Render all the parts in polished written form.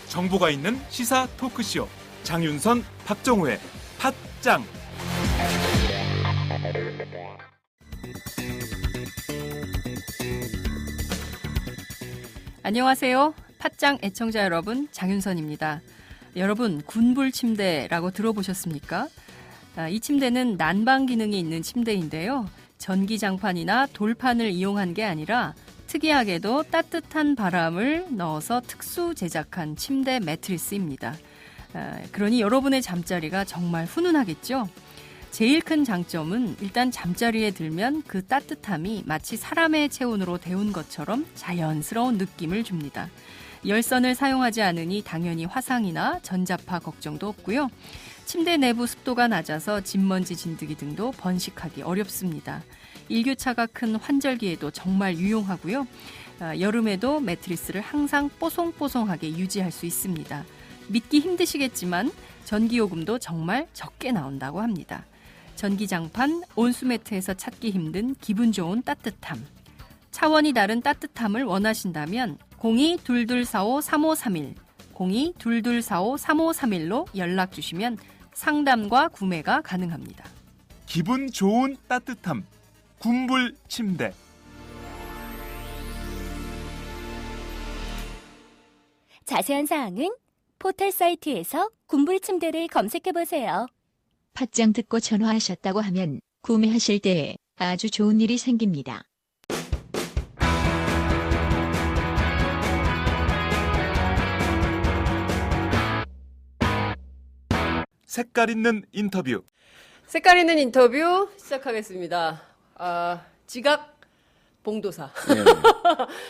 정보가 있는 시사 토크쇼 장윤선, 박정호의 팟짱. 안녕하세요. 팟짱 애청자 여러분, 장윤선입니다. 여러분, 군불 침대라고 들어보셨습니까? 이 침대는 난방 기능이 있는 침대인데요. 전기장판이나 돌판을 이용한 게 아니라 특이하게도 따뜻한 바람을 넣어서 특수 제작한 침대 매트리스입니다. 그러니 여러분의 잠자리가 정말 훈훈하겠죠? 제일 큰 장점은 일단 잠자리에 들면 그 따뜻함이 마치 사람의 체온으로 데운 것처럼 자연스러운 느낌을 줍니다. 열선을 사용하지 않으니 당연히 화상이나 전자파 걱정도 없고요. 침대 내부 습도가 낮아서 진먼지 진드기 등도 번식하기 어렵습니다. 일교차가 큰 환절기에도 정말 유용하고요. 여름에도 매트리스를 항상 뽀송뽀송하게 유지할 수 있습니다. 믿기 힘드시겠지만 전기요금도 정말 적게 나온다고 합니다. 전기장판, 온수매트에서 찾기 힘든 기분 좋은 따뜻함. 차원이 다른 따뜻함을 원하신다면 02-2245-3531, 02-2245-3531로 연락 주시면 상담과 구매가 가능합니다. 기분 좋은 따뜻함, 군불 침대. 자세한 사항은 포털 사이트에서 군불 침대를 검색해보세요. 팟짱 듣고 전화하셨다고 하면 구매하실 때에 아주 좋은 일이 생깁니다. 색깔 있는 인터뷰. 색깔 있는 인터뷰 시작하겠습니다. 지각 봉도사. 네,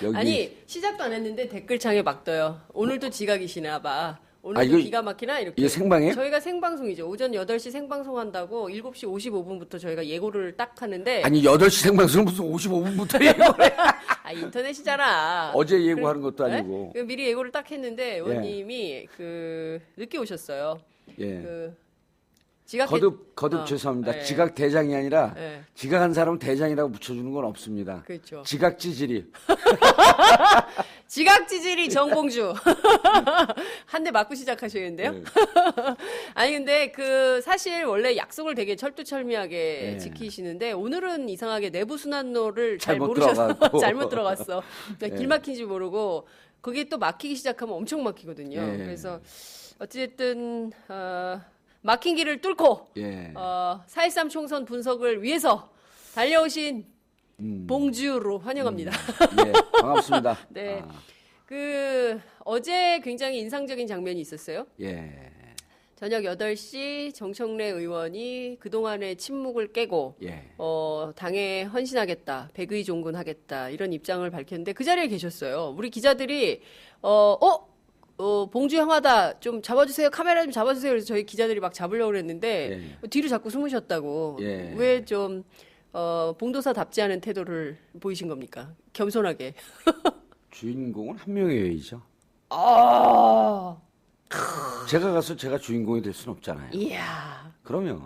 여기. 아니, 시작도 안 했는데 댓글창에 막 떠요. 오늘도 지각이시나 봐. 오늘도 기가 막히나? 이렇게. 이게 생방이에요? 저희가 생방송이죠. 오전 8시 생방송 한다고 7시 55분부터 저희가 예고를 딱 하는데. 아니, 8시 생방송은 무슨 55분부터 예고를 해. 인터넷이잖아. 어제 예고하는 것도 아니고. 네? 미리 예고를 딱 했는데 의원님이 늦게 오셨어요. 예. 지각 죄송합니다. 네. 지각 대장이 아니라 네. 지각한 사람은 대장이라고 붙여주는 건 없습니다. 그렇죠. 지각 찌질이. 지각 찌질이 정봉주. 한 대 맞고 시작하셔야겠는데요? 네. 아니, 근데 사실 원래 약속을 되게 철두철미하게 네. 지키시는데 오늘은 이상하게 내부순환로를 잘 잘못 모르셔서 들어가고. 잘못 들어갔어. 네. 길 막힌지 모르고 그게 또 막히기 시작하면 엄청 막히거든요. 네. 그래서 어쨌든 막힌 길을 뚫고 4.13 총선 분석을 위해서 달려오신 봉주로 환영합니다. 예, 반갑습니다. 네. 어제 굉장히 인상적인 장면이 있었어요. 예. 저녁 8시 정청래 의원이 그동안의 침묵을 깨고 예. 당에 헌신하겠다, 백의 종군하겠다 이런 입장을 밝혔는데 그 자리에 계셨어요. 우리 기자들이 봉주 형하다 좀 잡아주세요. 카메라 좀 잡아주세요. 그래서 저희 기자들이 막 잡으려고 그랬는데 뒤로 자꾸 숨으셨다고. 예. 왜 좀 봉도사답지 않은 태도를 보이신 겁니까? 겸손하게. 주인공은 한 명이어야죠. 제가 가서 제가 주인공이 될 수는 없잖아요. 이야. 그러면.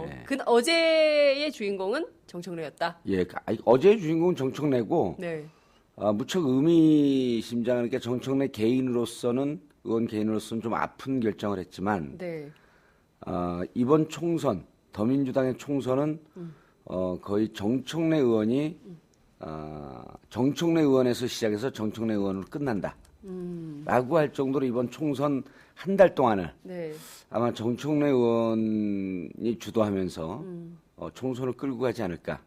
예. 어제의 주인공은 정청래였다. 예, 어제의 주인공은 정청래고. 네. 무척 의미심장한 게 정청래 개인으로서는 의원 개인으로서는 좀 아픈 결정을 했지만 네. 이번 총선 더민주당의 총선은 거의 정청래 의원이 정청래 의원에서 시작해서 정청래 의원으로 끝난다. 라고 할 정도로 이번 총선 한 달 동안을 네. 아마 정청래 의원이 주도하면서 총선을 끌고 가지 않을까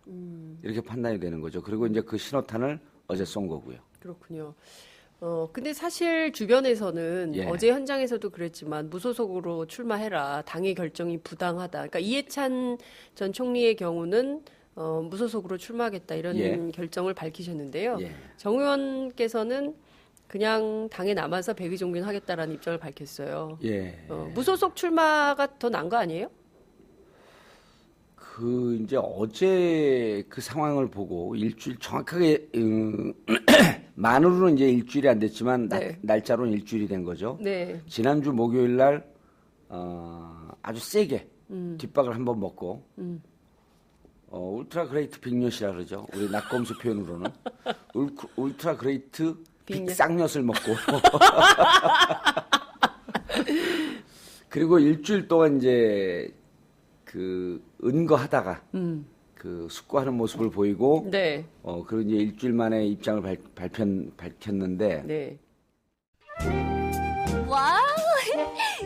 이렇게 판단이 되는 거죠. 그리고 이제 그 신호탄을 어제 쏜 거고요. 그렇군요. 근데 사실 주변에서는 예. 어제 현장에서도 그랬지만 무소속으로 출마해라. 당의 결정이 부당하다. 그러니까 이해찬 전 총리의 경우는 무소속으로 출마하겠다 이런 예. 결정을 밝히셨는데요. 예. 정 의원께서는 그냥 당에 남아서 백의 종군하겠다라는 입장을 밝혔어요. 예. 무소속 출마가 더 나은 거 아니에요? 이제 어제 그 상황을 보고 일주일 정확하게 만으로는 이제 일주일이 안 됐지만 네. 날짜로는 일주일이 된 거죠. 네. 지난주 목요일 날 아주 세게 뒷박을 한번 먹고 울트라 그레이트 빅엿이라 그러죠. 우리 낙검수 표현으로는 울트라 그레이트 빅 쌍엿을 먹고 그리고 일주일 동안 이제 그 은거하다가 그 숙고하는 모습을 보이고 네. 그리고 이제 일주일 만에 입장을 밝혔는데 네. 와우!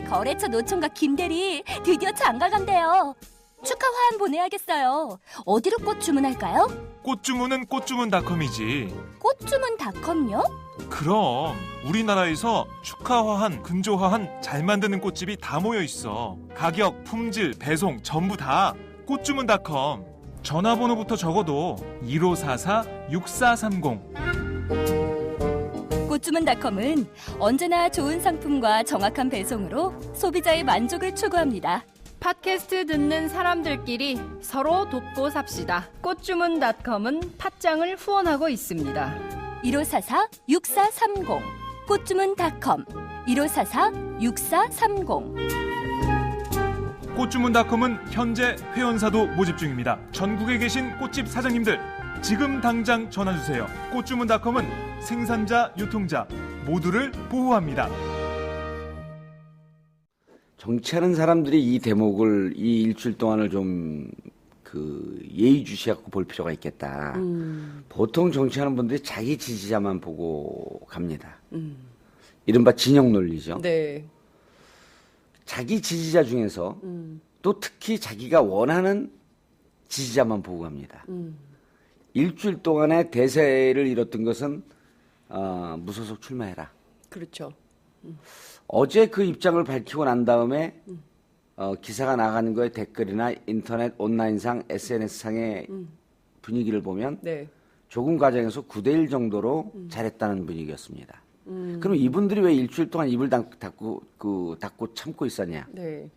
거래처 노총각 김대리 드디어 장가간대요. 축하 화한 보내야겠어요. 어디로 꽃 주문할까요? 꽃 주문은 꽃주문닷컴이지. 꽃주문닷컴요? 그럼 우리나라에서 축하화한, 근조화한 잘 만드는 꽃집이 다 모여 있어. 가격, 품질, 배송 전부 다 꽃주문닷컴. 전화번호부터 적어도 1544-6430. 꽃주문닷컴은 언제나 좋은 상품과 정확한 배송으로 소비자의 만족을 추구합니다. 팟캐스트 듣는 사람들끼리 서로 돕고 삽시다. 꽃주문닷컴은 팥장을 후원하고 있습니다. 1544-6430 꽃주문닷컴 1544-6430 꽃주문닷컴은 현재 회원사도 모집 중입니다. 전국에 계신 꽃집 사장님들 지금 당장 전화주세요. 꽃주문닷컴은 생산자, 유통자 모두를 보호합니다. 정치하는 사람들이 이 대목을 이 일주일 동안을 좀 그 예의주시하고 볼 필요가 있겠다. 보통 정치하는 분들이 자기 지지자만 보고 갑니다. 이른바 진영 논리죠. 네. 자기 지지자 중에서 또 특히 자기가 원하는 지지자만 보고 갑니다. 일주일 동안의 대세를 이뤘던 것은 무소속 출마해라. 그렇죠. 어제 그 입장을 밝히고 난 다음에 기사가 나가는 거에 댓글이나 인터넷 온라인상 SNS상의 분위기를 보면 네. 조금 과정에서 9대1 정도로 잘했다는 분위기였습니다. 그럼 이분들이 왜 일주일 동안 입을 닫고 참고 있었냐? 네.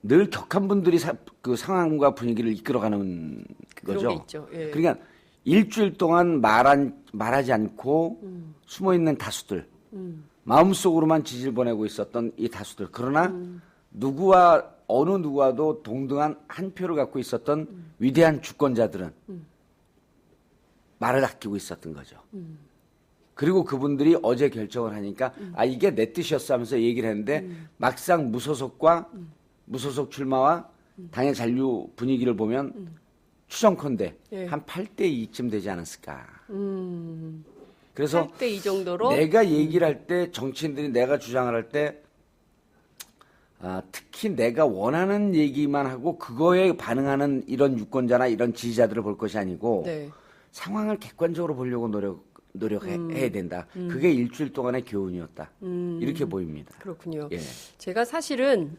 늘 격한 분들이 그 상황과 분위기를 이끌어가는 그런 거죠. 게 있죠. 예. 그러니까 일주일 동안 말하지 않고 숨어 있는 다수들, 마음속으로만 지지를 보내고 있었던 이 다수들. 그러나 어느 누구와도 동등한 한 표를 갖고 있었던 위대한 주권자들은 말을 아끼고 있었던 거죠. 그리고 그분들이 어제 결정을 하니까 이게 내 뜻이었어 하면서 얘기를 했는데 막상 무소속 출마와 당의 잔류 분위기를 보면 추정컨대 예. 한 8대 2쯤 되지 않았을까. 그래서 8대 2 정도로 내가 얘기를 할 때 정치인들이 내가 주장을 할 때 특히 내가 원하는 얘기만 하고 그거에 반응하는 이런 유권자나 이런 지지자들을 볼 것이 아니고 네. 상황을 객관적으로 보려고 노력해야 된다. 그게 일주일 동안의 교훈이었다. 이렇게 보입니다. 그렇군요. 예. 제가 사실은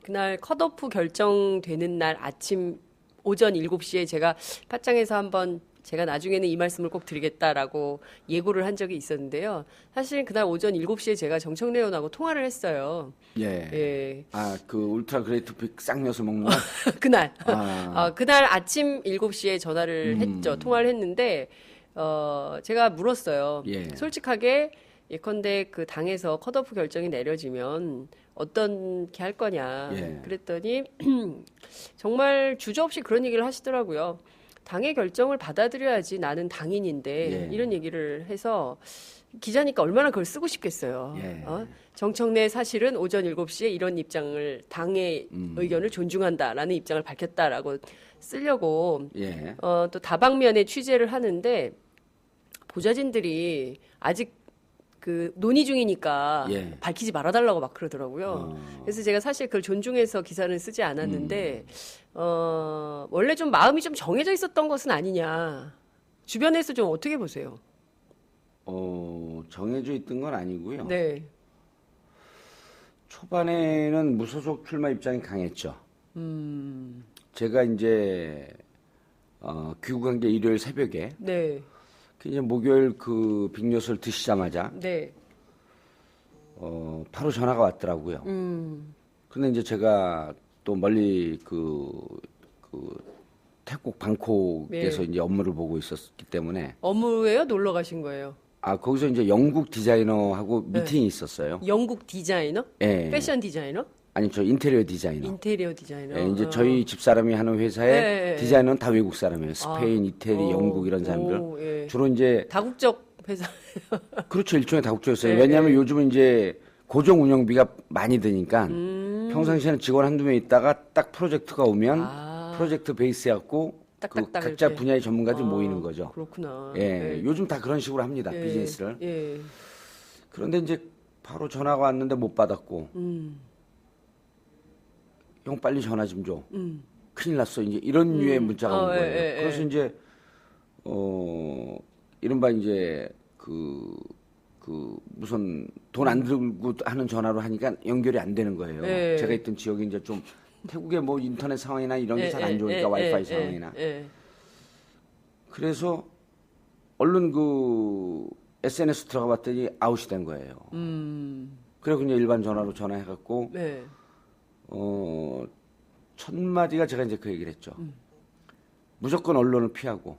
그날 컷오프 결정되는 날 아침 오전 7시에 제가 팟짱에서 한번 제가 나중에는 이 말씀을 꼭 드리겠다라고 예고를 한 적이 있었는데요. 사실 그날 오전 7시에 제가 정청래 의원하고 통화를 했어요. 예. 예. 그 울트라 그레이트 빅 쌍엿을 먹는 날? 그날. 그날 아침 7시에 전화를 했죠. 통화를 했는데, 제가 물었어요. 예. 솔직하게 예컨대 그 당에서 컷오프 결정이 내려지면 어떻게 할 거냐. 예. 그랬더니 정말 주저없이 그런 얘기를 하시더라고요. 당의 결정을 받아들여야지 나는 당인인데 예. 이런 얘기를 해서 기자니까 얼마나 그걸 쓰고 싶겠어요. 예. 정청래 사실은 오전 7시에 이런 입장을 당의 의견을 존중한다라는 입장을 밝혔다라고 쓰려고 예. 또 다방면의 취재를 하는데 보좌진들이 아직 그 논의 중이니까 예. 밝히지 말아달라고 막 그러더라고요. 그래서 제가 사실 그걸 존중해서 기사는 쓰지 않았는데 원래 좀 마음이 좀 정해져 있었던 것은 아니냐. 주변에서 좀 어떻게 보세요? 정해져 있던 건 아니고요. 네. 초반에는 무소속 출마 입장이 강했죠. 제가 이제 귀국한 게 일요일 새벽에 네. 이제 목요일 그 빅뉴스를 드시자마자 네. 바로 전화가 왔더라고요. 근데 이제 제가 또 멀리 그 태국 방콕에서 네. 이제 업무를 보고 있었기 때문에 업무예요? 놀러 가신 거예요? 거기서 이제 영국 디자이너하고 네. 미팅이 있었어요. 영국 디자이너? 예. 패션 디자이너? 아니 저 인테리어 디자이너. 인테리어 디자이너. 예, 이제 저희 집사람이 하는 회사의 네, 디자이너는 다 외국 사람이에요. 스페인, 이태리, 영국 이런 사람들. 오, 예. 주로 이제 다국적 회사. 그렇죠. 일종의 다국적이었어요. 네, 왜냐하면 네. 요즘은 이제 고정 운영비가 많이 드니까 평상시에는 직원 한두 명 있다가 딱 프로젝트가 오면 프로젝트 베이스 해갖고 그 딱딱딱 각자 이렇게. 분야의 전문가들이 모이는 거죠. 그렇구나. 예, 요즘 다 그런 식으로 합니다. 예, 비즈니스를. 예. 그런데 이제 바로 전화가 왔는데 못 받았고 형 빨리 전화 좀 줘. 큰일 났어. 이제 이런 류의 문자가 온 거예요. 예, 예, 그래서 예. 이제 이른바 이제 무슨 돈 안 들고 하는 전화로 하니까 연결이 안 되는 거예요. 예. 제가 있던 지역이 이제 좀 태국의 뭐 인터넷 상황이나 이런 게 잘 안 예, 좋으니까 예, 와이파이 예, 상황이나. 예. 그래서 얼른 그 SNS 들어가 봤더니 아웃이 된 거예요. 그래서 그냥 일반 전화로 전화해갖고 네. 첫 마디가 제가 이제 그 얘기를 했죠. 무조건 언론을 피하고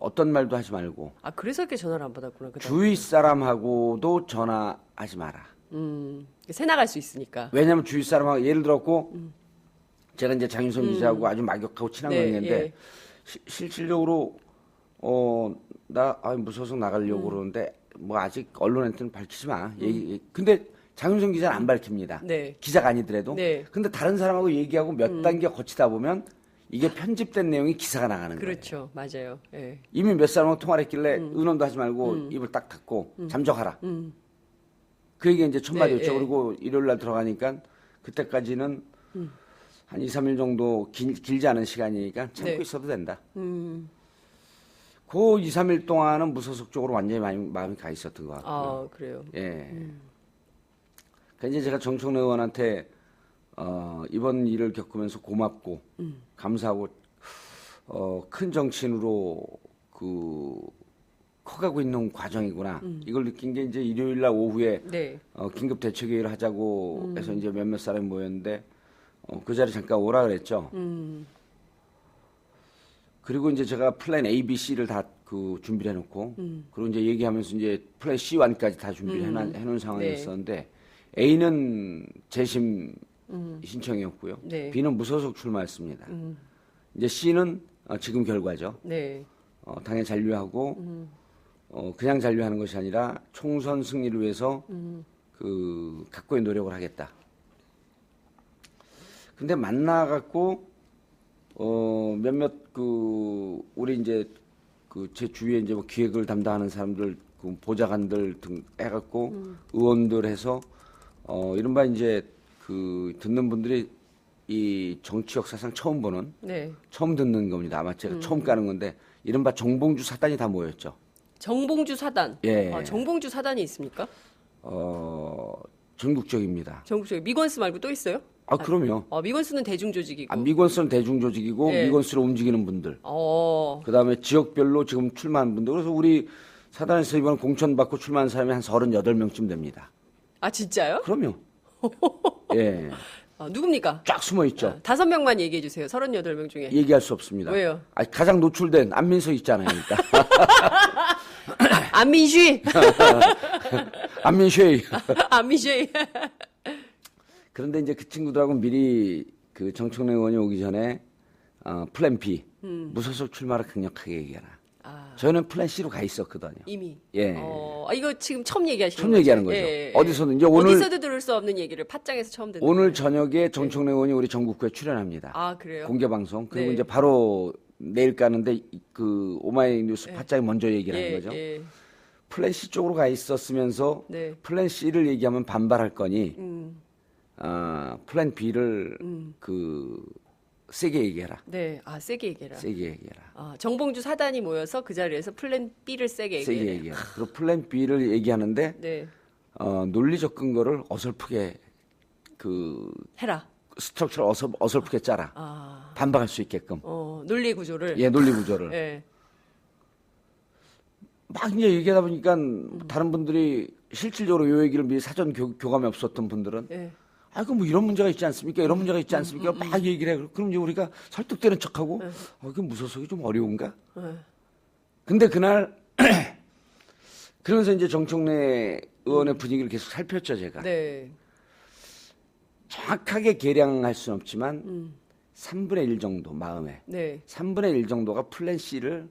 어떤 말도 하지 말고 아, 그래서 이렇게 전화를 안 받았구나. 주위 사람하고도 전화하지 마라. 새 나갈 수 있으니까. 왜냐하면 주위 사람하고 예를 들었고 제가 이제 장윤선 기자하고 아주 막역하고 친한 네, 관계인데 예. 실질적으로 나 무서워서 나가려고 그러는데 뭐 아직 언론한테는 밝히지 마. 근데 장윤선 기자는 안 밝힙니다. 네. 기자가 아니더라도. 네. 근데 다른 사람하고 얘기하고 몇 단계 거치다 보면 이게 편집된 내용이 기사가 나가는 거예요. 그렇죠. 맞아요. 예. 이미 몇 사람하고 통화를 했길래 의논도 하지 말고 입을 딱 닫고 잠적하라. 그 얘기가 이제 첫 마디였죠. 네, 네. 그리고 일요일 날 들어가니까 그때까지는 한 2, 3일 정도 길지 않은 시간이니까 참고 네. 있어도 된다. 그 2, 3일 동안은 무소속적으로 완전히 마음이 가 있었던 것 같고요. 아, 그래요. 예. 그러니까 이제 제가 정청래 의원한테 이번 일을 겪으면서 고맙고 감사하고 큰 정치인으로 커가고 있는 과정이구나. 이걸 느낀 게 이제 일요일 날 오후에 네. 긴급 대책회의를 하자고 해서 이제 몇몇 사람이 모였는데 그 자리에 잠깐 오라 그랬죠. 그리고 이제 제가 플랜 A, B, C를 다 준비를 해놓고 그리고 이제 얘기하면서 이제 플랜 C1까지 다 준비를 해놓은 상황이었었는데 A는 재심 신청이었고요. 네. B는 무소속 출마했습니다. 이제 C는 지금 결과죠. 네. 당에 잔류하고 그냥 잔류하는 것이 아니라 총선 승리를 위해서 각고의 노력을 하겠다. 근데 만나갖고 몇몇 우리 이제 제 주위에 이제 뭐 기획을 담당하는 사람들 보좌관들 등 해갖고 의원들 해서 이른바 이제 듣는 분들이 이 정치 역사상 처음 보는 네. 처음 듣는 겁니다. 아마 제가 처음 까는 건데 이른바 정봉주 사단이 다 모였죠. 정봉주 사단. 예. 아, 정봉주 사단이 있습니까? 전국적입니다. 전국적에 미건스 말고 또 있어요? 그럼요. 미건스는 대중 조직이고. 미건수는 대중 조직이고 예. 미건수를 움직이는 분들. 어. 그다음에 지역별로 지금 출마한 분들. 그래서 우리 사단에서 이번 공천 받고 출마한 사람이 한 38명쯤 됩니다. 아, 진짜요? 그럼요. 예. 누굽니까? 쫙 숨어 있죠. 5명만 얘기해 주세요. 38명 중에. 얘기할 수 없습니다. 왜요? 가장 노출된 안민석 있잖아요. 일단. 안민쉬. 안민쉐이. 안민쉬. 그런데 이제 그 친구들하고 미리 정청래 의원이 오기 전에 플랜 B 무소속 출마를 강력하게 얘기하라. 저는 플랜 C로 가 있었거든요. 이미. 예. 이거 지금 처음 얘기하시는 처음 거죠? 얘기하는 거죠. 예. 어디서든 이제 오늘 어디서도 들을 수 없는 얘기를 팟짱에서 처음 듣는 오늘 거예요. 저녁에 정청래 의원이 우리 전국구에 출연합니다. 아, 그래요? 공개 방송. 그리고 네. 이제 바로 내일 까는데 오마이뉴스 팟짱이 먼저 얘기를 하는 거죠. 예. 플랜 C 쪽으로 가 있었으면서 네. 플랜 C를 얘기하면 반발할 거니 플랜 B를 세게 얘기해라. 네. 아, 세게 얘기해라. 세게 얘기해라. 정봉주 사단이 모여서 그 자리에서 플랜 B를 세게 세게 얘기해. 얘기해라. 그리고 플랜 B를 얘기하는데 네. 논리적 근거를 어설프게 해라. 스트럭처를 어설프게 짜라. 반박할 수 있게끔. 논리 구조를. 예, 논리 구조를. 예. 막 이제 얘기하다 보니까 다른 분들이 실질적으로 요 얘기를 미리 사전 교감이 없었던 분들은 예. 뭐 이런 문제가 있지 않습니까? 이런 문제가 있지 않습니까? 막 얘기를 해. 그럼 이제 우리가 설득되는 척하고 이게 무소속이 좀 어려운가? 근데 그날 그러면서 이제 정청래 의원의 분위기를 계속 살폈죠, 제가. 네. 정확하게 계량할 수는 없지만 3분의 1 정도 마음에 네. 3분의 1 정도가 플랜 C를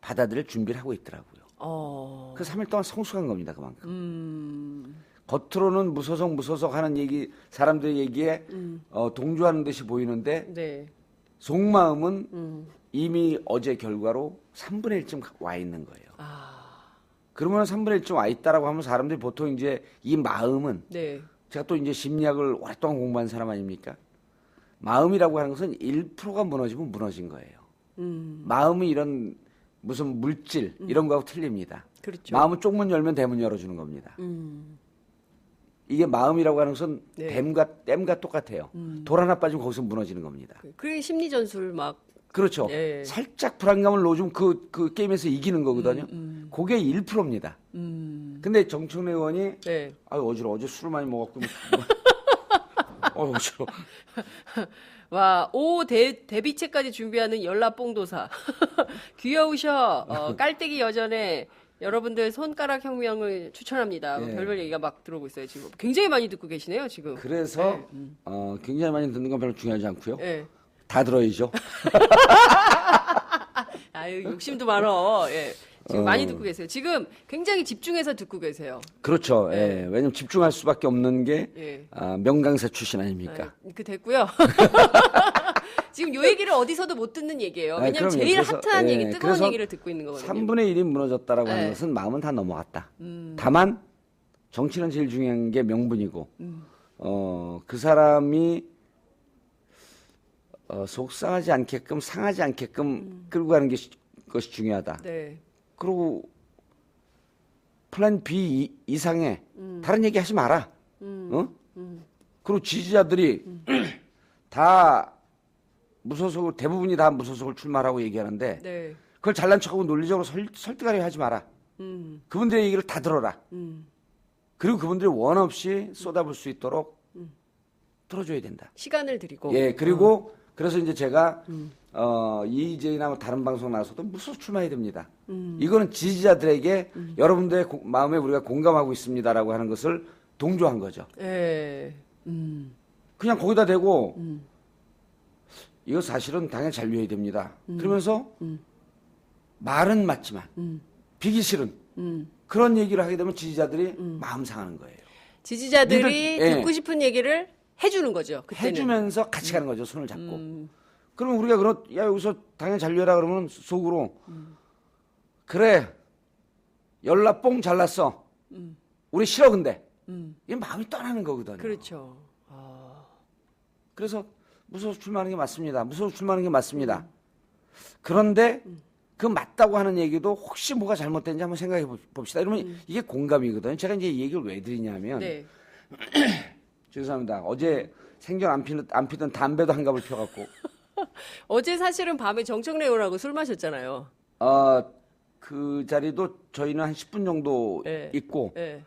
받아들일 준비를 하고 있더라고요. 그 3일 동안 성숙한 겁니다. 그만큼. 겉으로는 무소속 하는 얘기 사람들의 얘기에 동조하는 듯이 보이는데 네. 속마음은 이미 어제 결과로 3분의 1쯤 와 있는 거예요. 그러면 3분의 1쯤 와 있다라고 하면 사람들이 보통 이제 이 마음은 네. 제가 또 이제 심리학을 오랫동안 공부한 사람 아닙니까? 마음이라고 하는 것은 1%가 무너지면 무너진 거예요. 마음이 이런 무슨 물질 이런 거하고 틀립니다. 그렇죠. 마음은 쪽문 열면 대문 열어주는 겁니다. 이게 마음이라고 하는 것은 네. 댐과 똑같아요. 돌 하나 빠지면 거기서 무너지는 겁니다. 그게 심리 전술 막 그렇죠. 네. 살짝 불안감을 넣어주면 그 게임에서 이기는 거거든요. 그게 1%입니다. 근데 정청래 의원이 네. 아유 어지러워. 어제 술을 많이 먹었고 어지러워. 와, 데뷔체까지 준비하는 열라뽕도사. 귀여우셔. 깔때기 여전에 여러분들 손가락 혁명을 추천합니다. 뭐 네. 별별 얘기가 막 들어오고 있어요, 지금. 굉장히 많이 듣고 계시네요, 지금. 그래서 굉장히 많이 듣는 건 별로 중요하지 않고요. 네. 다 들어야죠. 아유, 욕심도 많어. 예. 지금 많이 듣고 계세요. 지금 굉장히 집중해서 듣고 계세요. 그렇죠. 예. 왜냐면 집중할 수밖에 없는 게 예. 명강사 출신 아닙니까? 그 됐고요. 지금 요 얘기를 어디서도 못 듣는 얘기예요. 왜냐면 그럼요. 제일 그래서, 핫한 예, 얘기, 뜨거운 그래서 얘기를 듣고 있는 거거든요. 3분의 1이 무너졌다라고 하는 네. 것은 마음은 다 넘어갔다. 다만 정치는 제일 중요한 게 명분이고 그 사람이 속상하지 않게끔 상하지 않게끔 끌고 가는 것이 중요하다. 네. 그리고 플랜 B 이상의 다른 얘기 하지 마라. 그리고 지지자들이 다 무소속을 대부분이 다 무소속을 출마하라고 얘기하는데 네. 그걸 잘난 척하고 논리적으로 설득하려 하지 마라. 그분들의 얘기를 다 들어라. 그리고 그분들이 원 없이 쏟아볼 수 있도록 들어줘야 된다. 시간을 드리고. 예, 그리고 그래서 이제 제가 이재이나 뭐 다른 방송 나와서도 무소속 출마해야 됩니다. 이거는 지지자들에게 여러분들의 마음에 우리가 공감하고 있습니다라고 하는 것을 동조한 거죠. 예. 그냥 거기다 대고 이거 사실은 당연히 잔류해야 됩니다. 그러면서 말은 맞지만 비기 싫은 그런 얘기를 하게 되면 지지자들이 마음 상하는 거예요. 지지자들이 니들, 예. 듣고 싶은 얘기를 해주는 거죠. 그때는. 해주면서 같이 가는 거죠. 손을 잡고. 그러면 우리가 야 여기서 당연히 잔류해라 그러면 속으로 그래 열나뽕 잘났어. 우리 싫어 근데. 이 마음이 떠나는 거거든요. 그렇죠. 그래서 무소속 출마하는 게 맞습니다. 무소속 출마하는 게 맞습니다. 그런데 그 맞다고 하는 얘기도 혹시 뭐가 잘못된지 한번 생각해 봅시다. 이러면 이게 공감이거든요. 제가 이제 이 얘기를 왜 드리냐면 네. 죄송합니다. 어제 생전 안 피던 담배도 한 갑을 펴갖고 어제 사실은 밤에 정청래 의원하고 술 마셨잖아요. 그 자리도 저희는 한 10분 정도 네. 있고 예.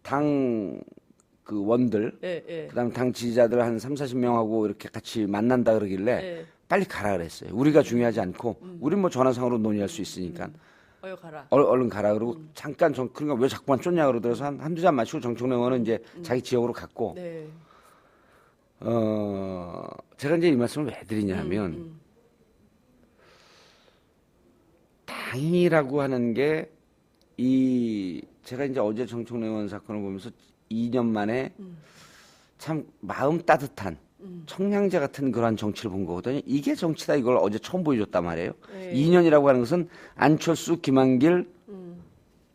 당 그 원들 예, 예. 그다음 당 지지자들 한 30-40명하고 이렇게 같이 만난다 그러길래 예. 빨리 가라 그랬어요. 우리가 중요하지 않고 우린 뭐 전화상으로 논의할 수 있으니까 어여 가라. 얼른 가라 그러고 잠깐 그러니까 왜 자꾸만 쫓냐 그러더라서 한두 잔 마시고 정청래 의원은 이제 자기 지역으로 갔고 네. 제가 이제 이 말씀을 왜 드리냐면 당이라고 하는 게 제가 이제 어제 정청래 의원 사건을 보면서 2년 만에 참 마음 따뜻한 청량제 같은 그러한 정치를 본 거거든요. 이게 정치다 이걸 어제 처음 보여줬단 말이에요. 네. 2년이라고 하는 것은 안철수, 김한길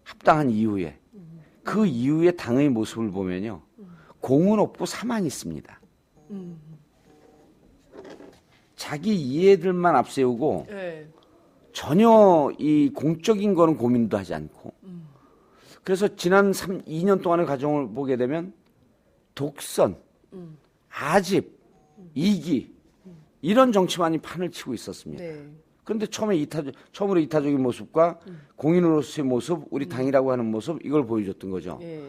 합당한 이후에 그 이후에 당의 모습을 보면요. 공은 없고 사만 있습니다. 자기 이해들만 앞세우고 예. 전혀 이 공적인 거는 고민도 하지 않고 그래서 지난 2년 동안의 과정을 보게 되면 독선, 아집, 이기 이런 정치만이 판을 치고 있었습니다. 네. 그런데 처음으로 이타적인 모습과 공인으로서의 모습, 우리 당이라고 하는 모습 이걸 보여줬던 거죠. 예.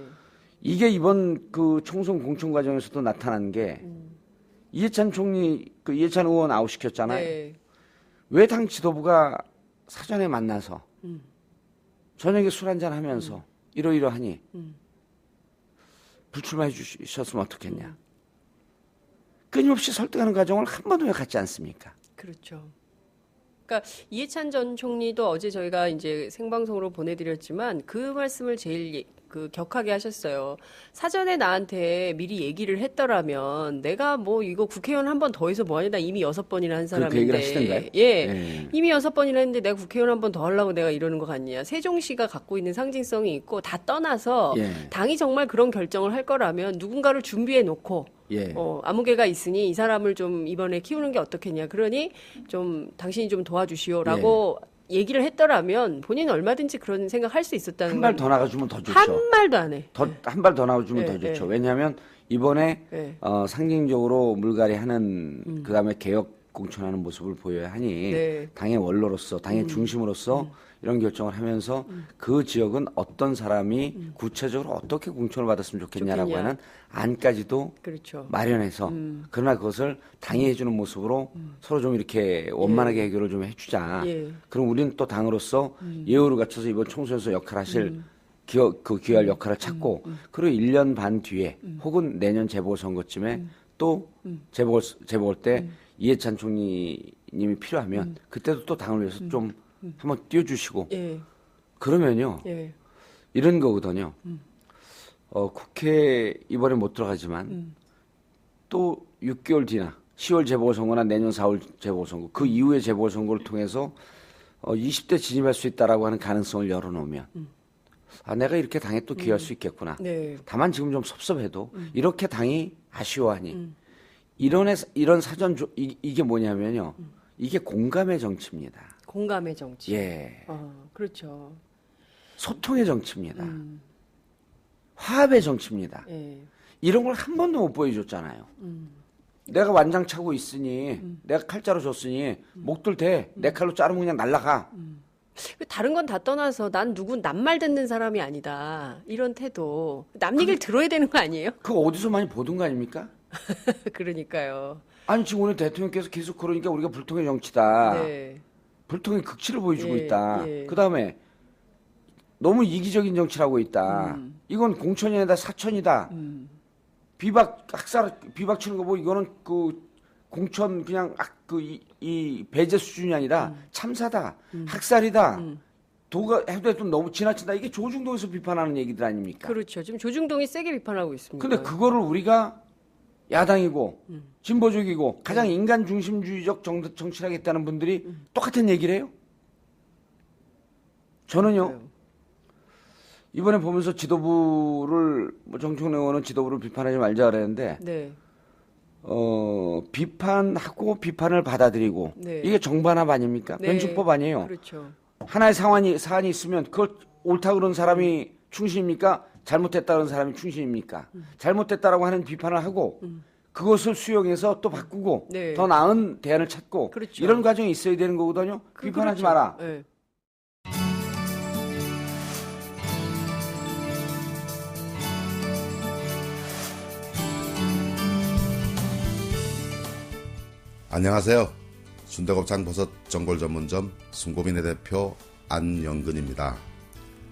이게 이번 그 총선 공천 과정에서도 나타난 게 이해찬 총리, 이해찬 의원 아웃시켰잖아요. 네. 왜 당 지도부가 사전에 만나서 저녁에 술 한잔 하면서 이러이러하니 불출마해 주셨으면 어떻겠냐. 끊임없이 설득하는 과정을 한 번도 왜 갖지 않습니까? 그렇죠. 그러니까 이해찬 전 총리도 어제 저희가 이제 생방송으로 보내드렸지만 그 말씀을 제일 그 격하게 하셨어요. 사전에 나한테 미리 얘기를 했더라면 내가 뭐 이거 국회의원 한 번 더 해서 뭐하냐, 나 이미 6번이나 한 사람인데. 그 얘기를 하시던가요? 예. 네. 이미 6번이나 했는데 내가 국회의원 한 번 더 하려고 내가 이러는 거 같냐. 세종시가 갖고 있는 상징성이 있고 다 떠나서 예. 당이 정말 그런 결정을 할 거라면 누군가를 준비해 놓고 예. 아무개가 있으니 이 사람을 좀 이번에 키우는 게 어떻겠냐. 그러니 좀 당신이 좀 도와주시오라고 얘기를 했더라면 본인은 얼마든지 그런 생각할 수 있었다는 한 발 건 더 나가주면 더 좋죠. 한 말도 안 해. 한 발 더 나가주면 예, 더 좋죠. 예. 왜냐하면 이번에 예. 상징적으로 물갈이하는 그다음에 개혁 공천하는 모습을 보여야 하니 네. 당의 원로로서 당의 중심으로서 이런 결정을 하면서 그 지역은 어떤 사람이 구체적으로 어떻게 공천을 받았으면 좋겠냐라고 좋겠냐. 하는 안까지도 그렇죠. 마련해서 그러나 그것을 당이 해주는 모습으로 서로 좀 이렇게 원만하게 해결을 좀 해주자. 예. 그럼 우리는 또 당으로서 예우를 갖춰서 이번 총선에서 역할하실 기여할 역할을 찾고 그리고 1년 반 뒤에 혹은 내년 재보궐선거쯤에 또 재보궐 때 이해찬 총리님이 필요하면 그때도 또 당을 위해서 좀 한번 띄워주시고 예. 그러면요 예. 이런 거거든요. 국회 이번에 못 들어가지만 또 6개월 뒤나 10월 재보궐선거나 내년 4월 재보궐선거 그 이후의 재보궐선거를 통해서 20대 진입할 수 있다라고 하는 가능성을 열어놓으면 아 내가 이렇게 당에 또 기여할 수 있겠구나. 네. 다만 지금 좀 섭섭해도 이렇게 당이 아쉬워하니 이런 사전 이게 뭐냐면요. 이게 공감의 정치입니다. 공감의 정치. 예. 그렇죠. 소통의 정치입니다. 화합의 정치입니다. 예. 이런 걸 한 번도 못 보여줬잖아요. 내가 완장 차고 있으니 내가 칼자루 줬으니 목들 대 내 칼로 자르면 그냥 날라가. 다른 건 다 떠나서 난 남 말 듣는 사람이 아니다. 이런 태도. 남 얘기를 들어야 되는 거 아니에요? 그거 어디서 많이 보던 거 아닙니까? 그러니까요. 아니 지금 오늘 대통령께서 계속 그러니까 우리가 불통의 정치다. 네. 불통의 극치를 보여주고 예, 있다. 예. 그다음에 너무 이기적인 정치를 하고 있다. 이건 공천이 아니라 사천이다. 비박 학살 비박 치는 거 보고 이거는 그 공천 그냥 이 배제 수준이 아니라 참사다. 학살이다. 도가 해도 너무 지나친다. 이게 조중동에서 비판하는 얘기들 아닙니까? 그렇죠. 지금 조중동이 세게 비판하고 있습니다. 근데 그거를 우리가 야당이고 진보적이고 가장 인간 중심주의적 정치를 하겠다는 분들이 똑같은 얘기를 해요. 저는요. 그러니까요. 이번에 보면서 지도부를 정청래 의원은 지도부를 비판하지 말자 그랬는데 네. 비판하고 비판을 받아들이고 네. 이게 정반합 아닙니까? 네. 변증법 아니에요. 그렇죠. 하나의 사안이 있으면 그걸 옳다 그런 사람이 충신입니까? 잘못됐다 그런 사람이 충신입니까? 잘못됐다라고 하는 비판을 하고 그것을 수용해서 또 바꾸고 네. 더 나은 대안을 찾고 그렇죠. 이런 과정이 있어야 되는 거거든요. 비판하지 그렇죠. 마라. 네. 안녕하세요. 순대곱창 버섯 전골 전문점 순고민의 대표 안영근입니다.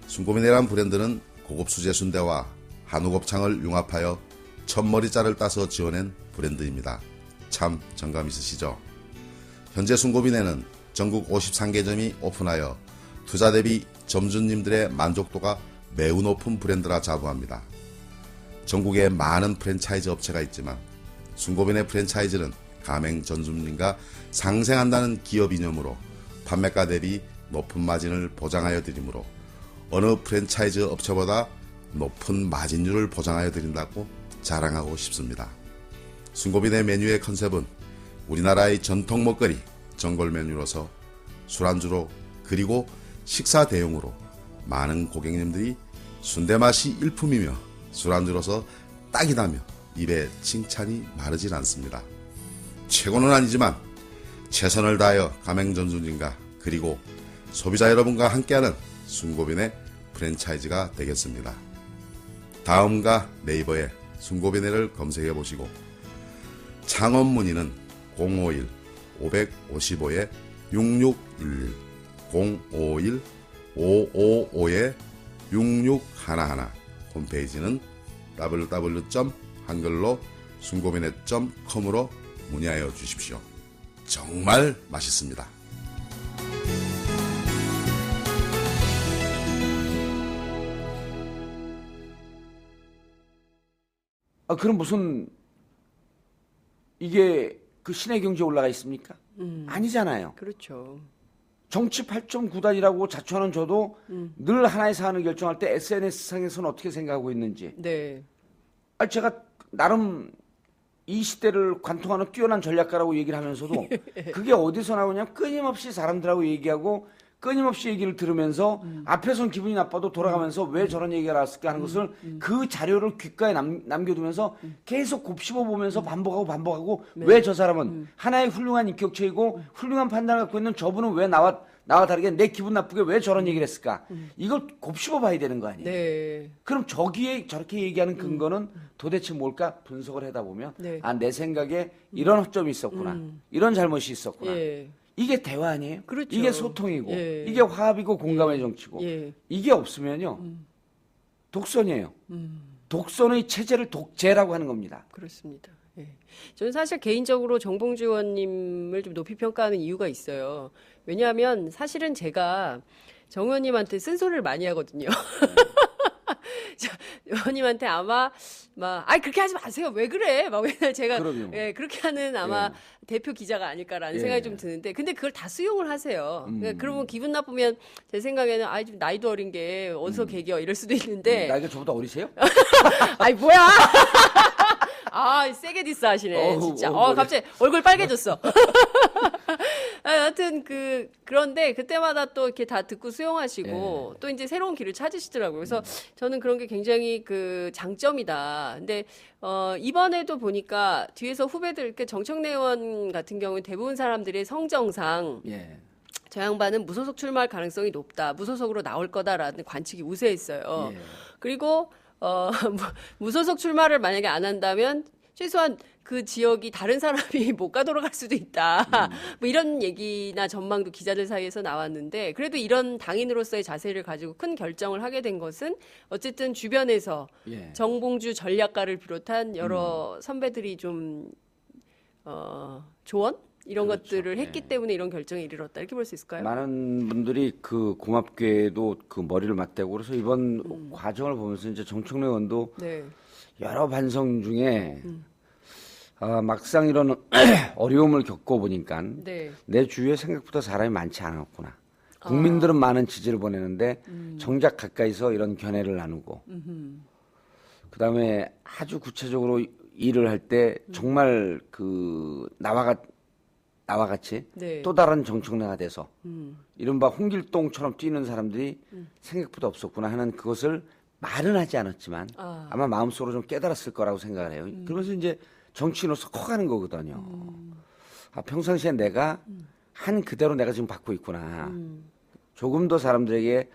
순고민이란 브랜드는 고급 수제 순대와 한우 곱창을 융합하여 첫머리살을 따서 지어낸 브랜드입니다. 참 정감 있으시죠? 현재 순고민에는 전국 53개점이 오픈하여 투자 대비 점주님들의 만족도가 매우 높은 브랜드라 자부합니다. 전국에 많은 프랜차이즈 업체가 있지만 순고민의 프랜차이즈는 가맹 전주님과 상생한다는 기업 이념으로 판매가 대비 높은 마진을 보장하여 드리므로 어느 프랜차이즈 업체보다 높은 마진율을 보장하여 드린다고 자랑하고 싶습니다. 순고민의 메뉴의 컨셉은 우리나라의 전통 먹거리 전골 메뉴로서 술안주로 그리고 식사 대용으로 많은 고객님들이 순대 맛이 일품이며 술안주로서 딱이다며 입에 칭찬이 마르질 않습니다. 최고는 아니지만 최선을 다하여 가맹전주님과 그리고 소비자 여러분과 함께하는 순고빈의 프랜차이즈가 되겠습니다. 다음과 네이버에 순고빈회를 검색해 보시고 창업 문의는 051-555-6611 051-555-6611 홈페이지는 www.한글로 순고민의.com으로 문의하여 주십시오. 정말 맛있습니다. 그럼 무슨 이게 그 신의 경지에 올라가 있습니까? 아니잖아요. 그렇죠. 정치 8.9단이라고 자처하는 저도 늘 하나의 사안을 결정할 때 SNS상에서는 어떻게 생각하고 있는지. 네. 제가 나름 이 시대를 관통하는 뛰어난 전략가라고 얘기를 하면서도 그게 어디서 나오냐면 끊임없이 사람들하고 얘기하고 끊임없이 얘기를 들으면서 앞에선 기분이 나빠도 돌아가면서 왜 저런 얘기가 나왔을까 하는 것을 그 자료를 귓가에 남겨두면서 계속 곱씹어 보면서 반복하고 왜 저 사람은 하나의 훌륭한 인격체이고 훌륭한 판단을 갖고 있는 저분은 왜 나와 다르게 내 기분 나쁘게 왜 저런 얘기를 했을까? 이걸 곱씹어 봐야 되는 거 아니에요? 네. 그럼 저기에 저렇게 얘기하는 근거는 도대체 뭘까? 분석을 하다 보면 네. 내 생각에 이런 허점이 있었구나. 이런 잘못이 있었구나. 예. 이게 대화 아니에요? 그렇죠. 이게 소통이고 예. 이게 화합이고 공감의 정치고 예. 이게 없으면요 독선이에요. 독선의 체제를 독재라고 하는 겁니다. 그렇습니다. 예. 저는 사실 개인적으로 정봉주 의원님을 좀 높이 평가하는 이유가 있어요. 왜냐하면 사실은 제가 정 의원님한테 쓴소리를 많이 하거든요. 의원님한테 아마 그렇게 하지 마세요. 왜 그래? 막 맨날 제가 그렇게 하는 아마 대표 기자가 아닐까라는 생각이 좀 드는데, 근데 그걸 다 수용을 하세요. 그러니까 그러면 기분 나쁘면 제 생각에는 좀 나이도 어린 게 어디서 개겨 이럴 수도 있는데. 나이가 저보다 어리세요? 아이 뭐야? 세게 디스하시네 진짜. 갑자기 얼굴 빨개졌어. 하여튼 그런데 그때마다 또 이렇게 다 듣고 수용하시고 또 이제 새로운 길을 찾으시더라고요. 그래서 저는 그런 게 굉장히 장점이다. 근데 이번에도 보니까 뒤에서 후배들 이렇게 정청래 의원 같은 경우는 대부분 사람들의 성정상 저 양반은 무소속 출마할 가능성이 높다. 무소속으로 나올 거다라는 관측이 우세했어요. 그리고 무소속 출마를 만약에 안 한다면 최소한 그 지역이 다른 사람이 못 가도록 할 수도 있다. 뭐 이런 얘기나 전망도 기자들 사이에서 나왔는데, 그래도 이런 당인으로서의 자세를 가지고 큰 결정을 하게 된 것은 어쨌든 주변에서 정봉주 전략가를 비롯한 여러 선배들이 좀 조언? 이런 것들을 했기 때문에 이런 결정에 이르렀다. 이렇게 볼 수 있을까요? 많은 분들이 고맙게도 머리를 맞대고 그래서 이번 과정을 보면서 이제 정청래 의원도 여러 반성 중에 막상 이런 어려움을 겪어보니까 내 주위에 생각보다 사람이 많지 않았구나. 국민들은 많은 지지를 보내는데 정작 가까이서 이런 견해를 나누고 그다음에 아주 구체적으로 일을 할 때 정말 나와 같이 또 다른 정청래가 돼서 이른바 홍길동처럼 뛰는 사람들이 생각보다 없었구나 하는 그것을 말은 하지 않았지만 아마 마음속으로 좀 깨달았을 거라고 생각을 해요. 그러면서 이제 정치인으로서 커가는 거거든요. 평상시에 내가 한 그대로 내가 지금 받고 있구나. 조금 더 사람들에게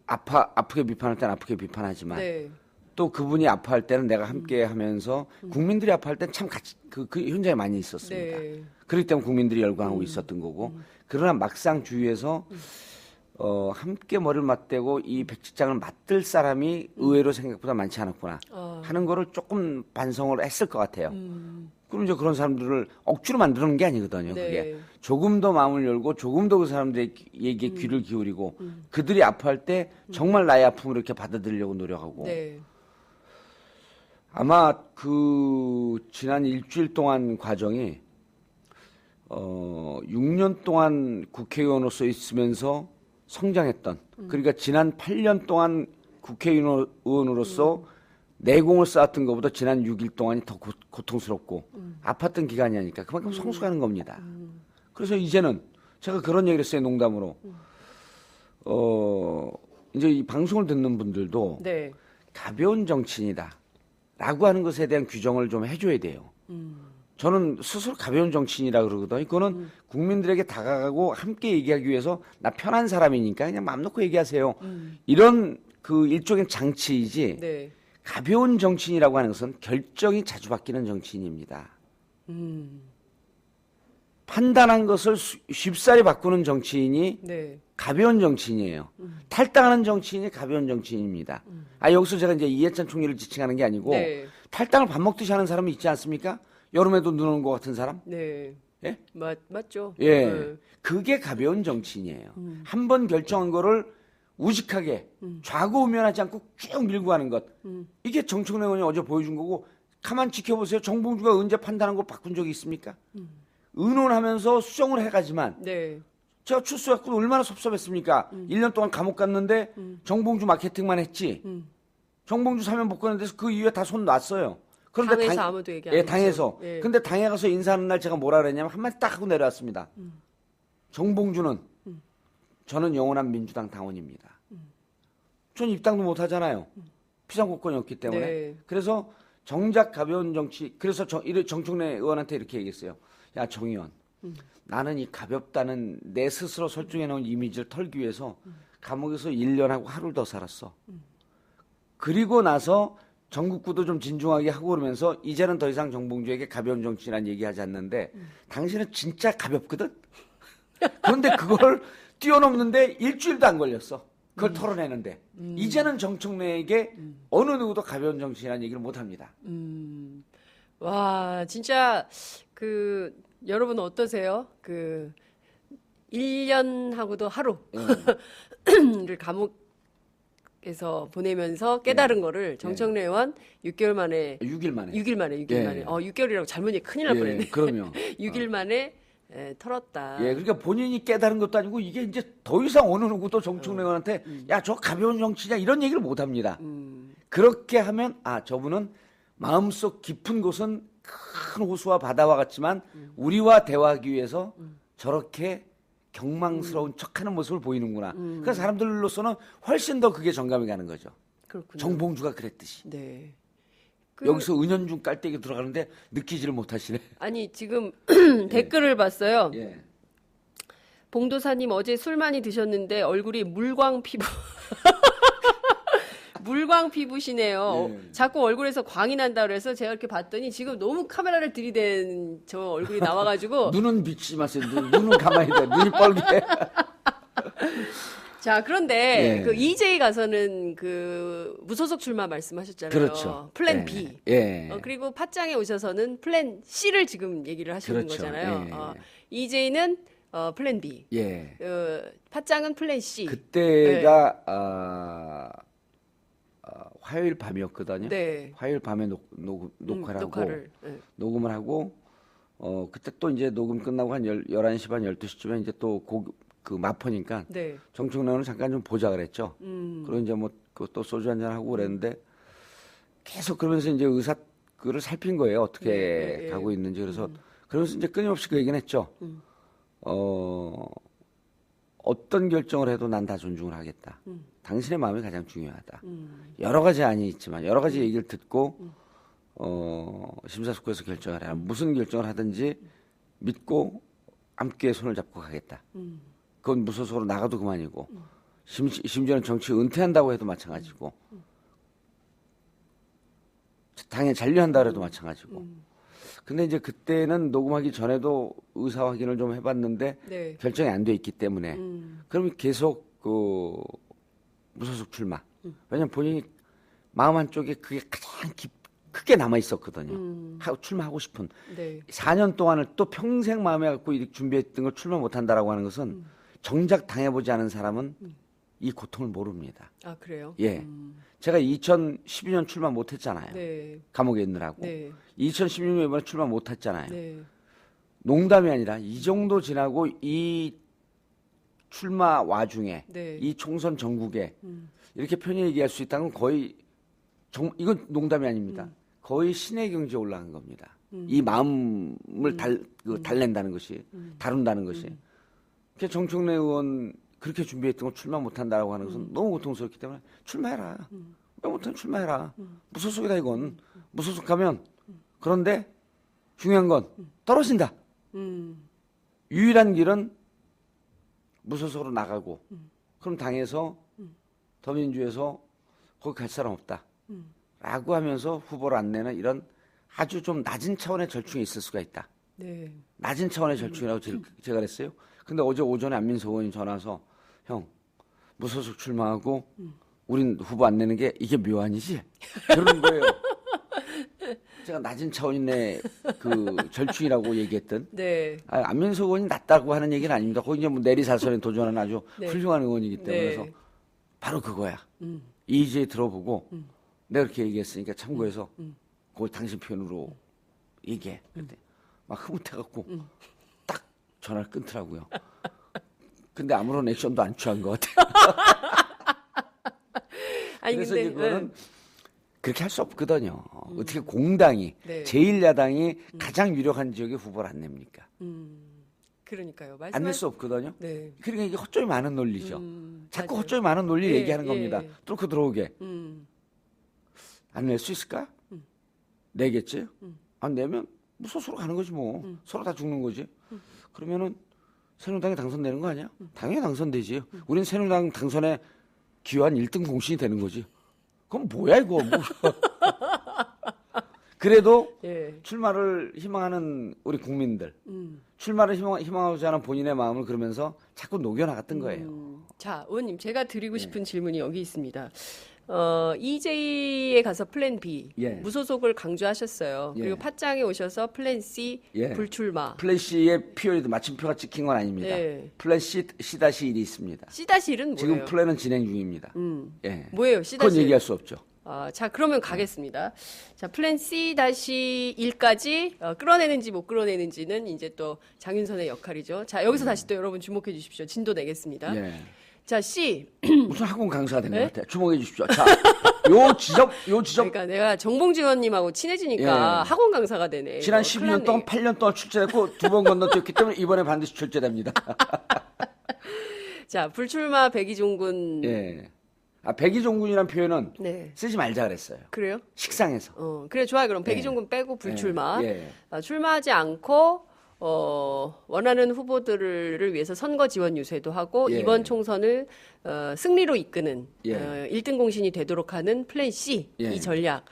아프게 비판할 때는 아프게 비판하지만 또 그분이 아파할 때는 내가 함께 하면서 국민들이 아파할 때는 참 같이 그 현장에 많이 있었습니다. 그렇기 때문에 국민들이 열광하고 있었던 거고, 그러나 막상 주위에서 함께 머리를 맞대고 이 백지장을 맡을 사람이 의외로 생각보다 많지 않았구나 하는 거를 조금 반성을 했을 것 같아요. 그럼 이제 그런 사람들을 억지로 만드는 게 아니거든요. 그게 조금 더 마음을 열고 조금 더 그 사람들의 얘기에 귀를 기울이고 그들이 아파할 때 정말 나의 아픔을 이렇게 받아들이려고 노력하고 아마 지난 일주일 동안 과정이 6년 동안 국회의원으로서 있으면서 성장했던, 그러니까 지난 8년 동안 국회의원으로서 내공을 쌓았던 것보다 지난 6일 동안이 더 고통스럽고 아팠던 기간이 아니니까 그만큼 성숙하는 겁니다. 그래서 이제는 제가 그런 얘기를 했어요, 농담으로. 이제 이 방송을 듣는 분들도 가벼운 정치인이다 라고 하는 것에 대한 규정을 좀 해줘야 돼요. 저는 스스로 가벼운 정치인이라 그러거든요. 그거는 국민들에게 다가가고 함께 얘기하기 위해서 나 편한 사람이니까 그냥 마음 놓고 얘기하세요. 이런 일종의 장치이지 가벼운 정치인이라고 하는 것은 결정이 자주 바뀌는 정치인입니다. 판단한 것을 쉽사리 바꾸는 정치인이 가벼운 정치인이에요. 탈당하는 정치인이 가벼운 정치인입니다. 여기서 제가 이제 이해찬 총리를 지칭하는 게 아니고 탈당을 밥 먹듯이 하는 사람이 있지 않습니까? 여름에도 눈 오는 것 같은 사람? 네. 예? 맞죠. 예. 네. 그게 가벼운 정치인이에요. 한 번 결정한 거를 우직하게 좌고우면하지 않고 쭉 밀고 가는 것. 이게 정청래 의원이 어제 보여준 거고 가만 지켜보세요. 정봉주가 언제 판단한 걸 바꾼 적이 있습니까? 의논하면서 수정을 해가지만 네. 제가 출소했고 얼마나 섭섭했습니까? 1년 동안 감옥 갔는데 정봉주 마케팅만 했지. 정봉주 사면 복권에 대해서 그 이후에 다 손 놨어요. 그런데 당에서 아무도 얘기 안 예, 했죠. 당에서. 예. 근데 당에 가서 인사하는 날 제가 뭐라 그랬냐면 한마디 딱 하고 내려왔습니다. 정봉주는 저는 영원한 민주당 당원입니다. 전 입당도 못 하잖아요. 피상국권이었기 때문에. 네. 그래서 정작 가벼운 정치, 그래서 정청래 의원한테 이렇게 얘기했어요. 야, 정 의원. 나는 이 가볍다는 내 스스로 설정해 놓은 이미지를 털기 위해서 감옥에서 1년하고 하루를 더 살았어. 그리고 나서 전국구도 좀 진중하게 하고 그러면서 이제는 더 이상 정봉주에게 가벼운 정치란 얘기하지 않는데 당신은 진짜 가볍거든? 그런데 그걸 뛰어넘는데 일주일도 안 걸렸어. 그걸 털어내는데 이제는 정청래에게 어느 누구도 가벼운 정치란 얘기를 못합니다. 와, 진짜 여러분 어떠세요? 1년하고도 하루를 감옥에서 보내면서 깨달은 거를 정청래 의원 6개월 만에 6일 만에. 6일 만에 예. 6개월이라고 잘못 얘기 큰일 날 예, 뻔했네. 그럼요. 6일 만에 털었다. 예, 그러니까 본인이 깨달은 것도 아니고 이게 이제 더 이상 어느 누구도 정청래 의원한테 야, 저 가벼운 정치냐 이런 얘기를 못 합니다. 그렇게 하면 저분은 마음속 깊은 곳은 큰 호수와 바다와 같지만 우리와 대화하기 위해서 저렇게 경망스러운 척하는 모습을 보이는구나. 그래서 사람들로서는 훨씬 더 그게 정감이 가는 거죠. 그렇군요. 정봉주가 그랬듯이. 네. 여기서 은연중 깔때기 들어가는데 느끼지를 못하시네. 아니 지금 댓글을 봤어요. 예. 봉도사님 어제 술 많이 드셨는데 얼굴이 물광 피부. 물광 피부시네요. 예. 자꾸 얼굴에서 광이 난다 그래서 제가 이렇게 봤더니 지금 너무 카메라를 들이댄 저 얼굴이 나와가지고 눈은 비치지 마세요. 눈은 가만히 돼. 눈이 뻘게. 자, 그런데 예. EJ 가서는 무소속 출마 말씀하셨잖아요. 그렇죠. 플랜 예. B. 예. 그리고 팟짱에 오셔서는 플랜 C를 지금 얘기를 하시는 그렇죠. 거잖아요. 예. EJ는 플랜 B. 예. 팟짱은 플랜 C. 그때가 화요일 밤이었거든요. 네. 화요일 밤에 녹화를 하고 녹화를. 네. 녹음을 하고 그때 또 이제 녹음 끝나고 한 11시 반 12시쯤에 이제 또 마포니까 네. 정청래 의원을 잠깐 좀 보자 그랬죠. 그리고 이제 또 소주 한잔 하고 그랬는데 계속 그러면서 이제 그를 살핀 거예요. 어떻게 네. 가고 있는지. 그래서 그러면서 이제 끊임없이 그 얘기는 했죠. 어떤 결정을 해도 난 다 존중을 하겠다. 당신의 마음이 가장 중요하다. 여러 가지 안이 있지만 여러 가지 얘기를 듣고 심사숙고해서 결정을 해라. 무슨 결정을 하든지 믿고 함께 손을 잡고 가겠다. 그건 무소속으로 나가도 그만이고 심지어는 정치 은퇴한다고 해도 마찬가지고 당에 잔류한다고 해도 마찬가지고. 근데 이제 그때는 녹음하기 전에도 의사 확인을 좀 해봤는데 네. 결정이 안 돼 있기 때문에 그러면 계속 무소속 출마. 왜냐면 본인이 마음 한쪽에 그게 가장 크게 남아 있었거든요. 출마하고 싶은. 네. 4년 동안을 또 평생 마음에 갖고 이렇게 준비했던 걸 출마 못한다라고 하는 것은 정작 당해보지 않은 사람은 이 고통을 모릅니다. 아, 그래요? 예. 제가 2012년 출마 못했잖아요. 네. 감옥에 있느라고. 네. 2016년 이번에 출마 못했잖아요. 네. 농담이 아니라 이 정도 지나고 이 출마 와중에 네. 이 총선 전국에 이렇게 편히 얘기할 수 있다는 건 거의 이건 농담이 아닙니다. 거의 신의 경지에 올라간 겁니다. 이 마음을 달랜다는 것이 다룬다는 것이. 그래서 정청래 의원 그렇게 준비했던 거 출마 못한다라고 하는 것은 너무 고통스럽기 때문에 출마해라. 왜 못하면 출마해라. 무소속이다 이건. 무소속하면 그런데 중요한 건 떨어진다. 유일한 길은 무소속으로 나가고 그럼 당에서 더민주에서 거기 갈 사람 없다. 라고 하면서 후보를 안 내는 이런 아주 좀 낮은 차원의 절충이 있을 수가 있다. 네. 낮은 차원의 절충이라고 제가 그랬어요. 근데 어제 오전에 안민석 의원이 전화 와서 형 무소속 출마하고 우린 후보 안 내는 게 이게 묘안이지? 그러는 거예요. 제가 낮은 차원인의 그 절충이라고 얘기했던 네. 안민석 의원이 낮다고 하는 얘기는 아닙니다. 거기 이제 뭐 내리사선에 도전하는 아주 네. 훌륭한 의원이기 때문에 네. 그래서 바로 그거야. 이의제 들어보고 내가 그렇게 얘기했으니까 참고해서 그걸 당신 표현으로 얘기해. 그랬더니 막 흐뭇해갖고 딱 전화를 끊더라고요. 근데 아무런 액션도 안 취한 것 같아요. 아니 그래서 근데 이제 그거는 그렇게 할 수 없거든요. 어떻게 공당이 네. 제1야당이 가장 유력한 지역에 후보를 안 냅니까? 그러니까요. 안 낼 수 없거든요. 네. 그러니까 이게 헛점이 많은 논리죠. 자꾸 맞아요. 헛점이 많은 논리를 예, 얘기하는 예. 겁니다. 뚫고 들어오게. 안 낼 수 있을까? 내겠지? 안 내면 뭐 소수로 가는 거지 뭐. 서로 다 죽는 거지. 그러면은 새누리당이 당선되는 거 아니야? 당연히 당선되지. 우린 새누리당 당선에 기여한 1등 공신이 되는 거지. 그럼 뭐야 이거. 뭐. 그래도 예. 출마를 희망하는 우리 국민들, 출마를 희망하고자 하는 본인의 마음을 그러면서 자꾸 녹여나갔던 거예요. 자, 의원님 제가 드리고 싶은 질문이 여기 있습니다. EJ에 가서 플랜 B 예. 무소속을 강조하셨어요. 예. 그리고 팟짱에 오셔서 플랜 C 예. 불출마. 플랜 C의 피오리도 마침표가 찍힌 건 아닙니다. 예. 플랜 C-1이 있습니다. C-1은 뭐예요? 지금 플랜은 진행 중입니다. 예. 뭐예요? 그건 C-1? 얘기할 수 없죠. 자, 그러면 가겠습니다. 자, 플랜 C-1까지 끌어내는지 못 끌어내는지는 이제 또 장윤선의 역할이죠. 자, 여기서 다시 또 여러분 주목해 주십시오. 진도 내겠습니다. 예. 자, C. 무슨 학원 강사가 된 것 네? 같아요. 주목해 주십시오. 자, 요 지점 그러니까 내가 정봉주 의원님하고 친해지니까 예. 학원 강사가 되네. 지난 이거 12년 동안 큰일 8년 동안 출제했고 2번 건너뛰었기 때문에 이번에 반드시 출제됩니다. 났네. 자, 불출마 백이종군. 예. 백이종군이라는 표현은 네. 쓰지 말자 그랬어요. 그래요? 식상해서. 그래, 좋아요. 그럼 백이종군 빼고 불출마. 예. 출마하지 않고, 원하는 후보들을 위해서 선거 지원 유세도 하고, 예. 이번 총선을, 승리로 이끄는, 예. 1등 공신이 되도록 하는 플랜 C, 예. 이 전략.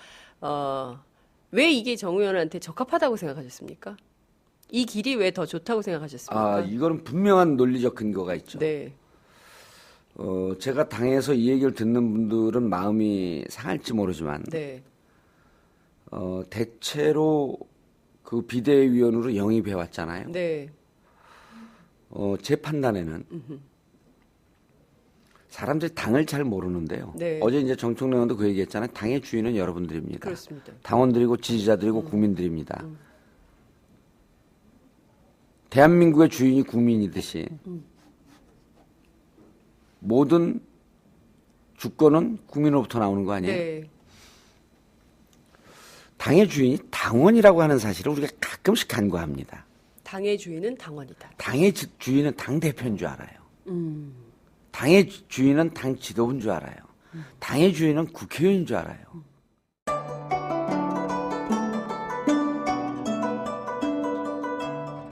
왜 이게 정 의원한테 적합하다고 생각하셨습니까? 이 길이 왜 더 좋다고 생각하셨습니까? 이거는 분명한 논리적 근거가 있죠. 네. 제가 당에서 이 얘기를 듣는 분들은 마음이 상할지 모르지만, 네. 대체로 그 비대위원으로 영입해 왔잖아요. 네. 제 판단에는 사람들이 당을 잘 모르는데요. 네. 어제 이제 정청래 의원도 그 얘기했잖아요. 당의 주인은 여러분들입니다. 그렇습니다. 당원들이고 지지자들이고 국민들입니다. 대한민국의 주인이 국민이듯이 모든 주권은 국민으로부터 나오는 거 아니에요? 네. 당의 주인이 당원이라고 하는 사실을 우리가 가끔씩 간과합니다. 당의 주인은 당원이다. 당의 주인은 당대표인 줄 알아요. 당의 주인은 당 지도부인 줄 알아요. 당의 주인은 국회의원인 줄 알아요.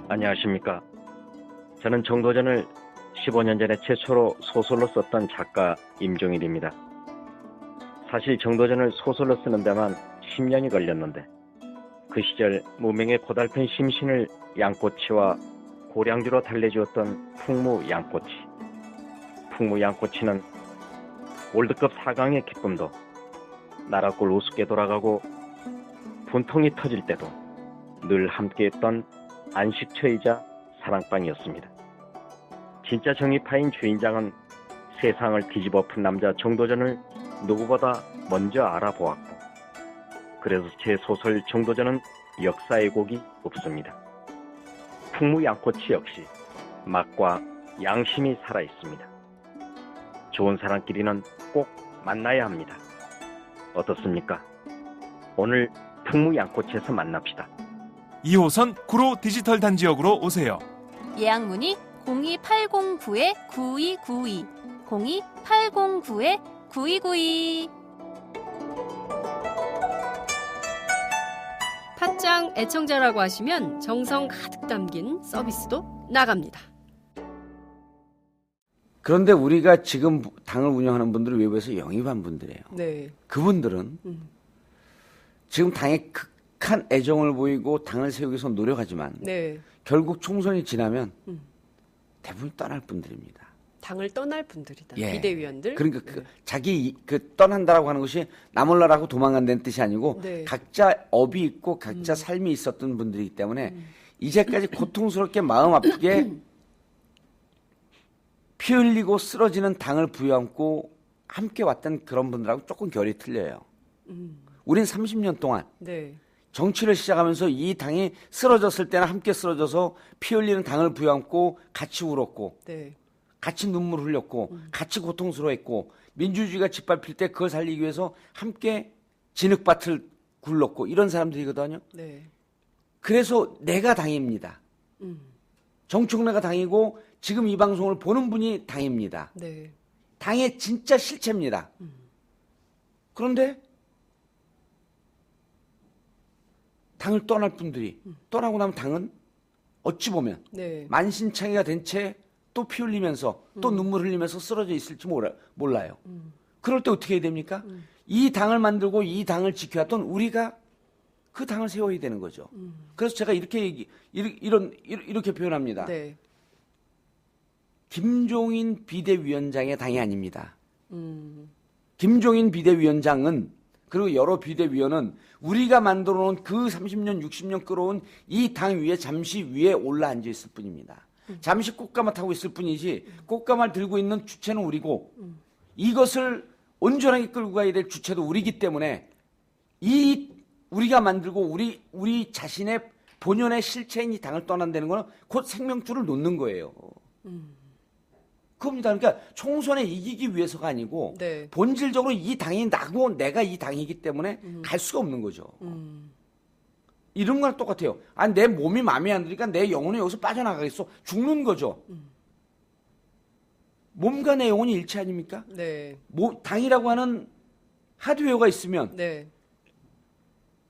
안녕하십니까. 저는 정도전을 15년 전에 최초로 소설로 썼던 작가 임종일입니다. 사실 정도전을 소설로 쓰는 데만 10년이 걸렸는데 그 시절 무명의 고달픈 심신을 양꼬치와 고량주로 달래주었던 풍무 양꼬치. 풍무 양꼬치는 월드컵 4강의 기쁨도 나라골 우습게 돌아가고 분통이 터질 때도 늘 함께했던 안식처이자 사랑방이었습니다. 진짜 정의파인 주인장은 세상을 뒤집어엎은 남자 정도전을 누구보다 먼저 알아보았고, 그래서 제 소설 정도전은 역사의 곡이 없습니다. 풍무 양꼬치 역시 맛과 양심이 살아있습니다. 좋은 사람끼리는 꼭 만나야 합니다. 어떻습니까? 오늘 풍무 양꼬치에서 만납시다. 2호선 구로 디지털 단지역으로 오세요. 예약 문의 02809-9292 02809-9292. 팟짱 애청자라고 하시면 정성 가득 담긴 서비스도 나갑니다. 그런데 우리가 지금 당을 운영하는 분들은 외부에서 영입한 분들이에요. 네. 그분들은 지금 당에 극한 애정을 보이고 당을 세우기 위해서 노력하지만 네. 결국 총선이 지나면 대부분 떠날 분들입니다. 당을 떠날 분들이다. 예. 비대위원들. 그러니까 네. 자기 떠난다라고 하는 것이 나 몰라라고 도망간다는 뜻이 아니고 네. 각자 업이 있고 각자 삶이 있었던 분들이기 때문에 이제까지 고통스럽게 마음 아프게 피 흘리고 쓰러지는 당을 부여안고 함께 왔던 그런 분들하고 조금 결이 틀려요. 우린 30년 동안 네. 정치를 시작하면서 이 당이 쓰러졌을 때는 함께 쓰러져서 피 흘리는 당을 부여안고 같이 울었고 네. 같이 눈물 흘렸고 같이 고통스러워했고 민주주의가 짓밟힐 때 그걸 살리기 위해서 함께 진흙밭을 굴렀고 이런 사람들이거든요. 네. 그래서 내가 당입니다. 정청래가 당이고 지금 이 방송을 보는 분이 당입니다. 네. 당의 진짜 실체입니다. 그런데 당을 떠날 분들이 떠나고 나면 당은 어찌 보면 네. 만신창이가 된 채 또 피 흘리면서 또 눈물 흘리면서 쓰러져 있을지 몰라요. 그럴 때 어떻게 해야 됩니까? 이 당을 만들고 이 당을 지켜왔던 우리가 그 당을 세워야 되는 거죠. 그래서 제가 이렇게 표현합니다. 네. 김종인 비대위원장의 당이 아닙니다. 김종인 비대위원장은 그리고 여러 비대위원은 우리가 만들어 놓은 그 30년, 60년 끌어온 이 당 위에 잠시 위에 올라앉아 있을 뿐입니다. 잠시 꽃가마 타고 있을 뿐이지 꽃가마를 들고 있는 주체는 우리고 이것을 온전하게 끌고 가야 될 주체도 우리기 때문에 이 우리가 만들고 우리 자신의 본연의 실체인 이 당을 떠난다는 거는 곧 생명줄을 놓는 거예요. 그겁니다. 그러니까 총선에 이기기 위해서가 아니고 네. 본질적으로 이 당이 나고 내가 이 당이기 때문에 갈 수가 없는 거죠. 이런 거랑 똑같아요. 아니 내 몸이 마음에 안 드니까 내 영혼이 여기서 빠져나가겠어. 죽는 거죠. 몸과 내 영혼이 일치 아닙니까? 네. 당이라고 하는 하드웨어가 있으면 네.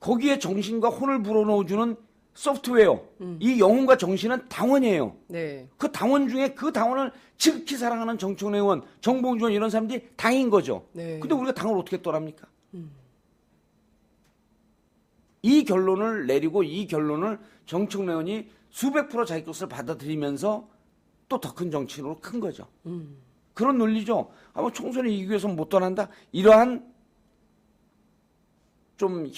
거기에 정신과 혼을 불어넣어주는 소프트웨어, 이 영혼과 정신은 당원이에요. 네. 그 당원 중에 그 당원을 지극히 사랑하는 정청래 의원, 정봉주 의원 이런 사람들이 당인 거죠. 네. 근데 우리가 당을 어떻게 떠납니까? 이 결론을 내리고 이 결론을 정청래 의원이 수백 프로 자기 것을 받아들이면서 또 더 큰 정치인으로 큰 거죠. 그런 논리죠. 아마 총선에 이기기 위해서 못 떠난다? 이러한 좀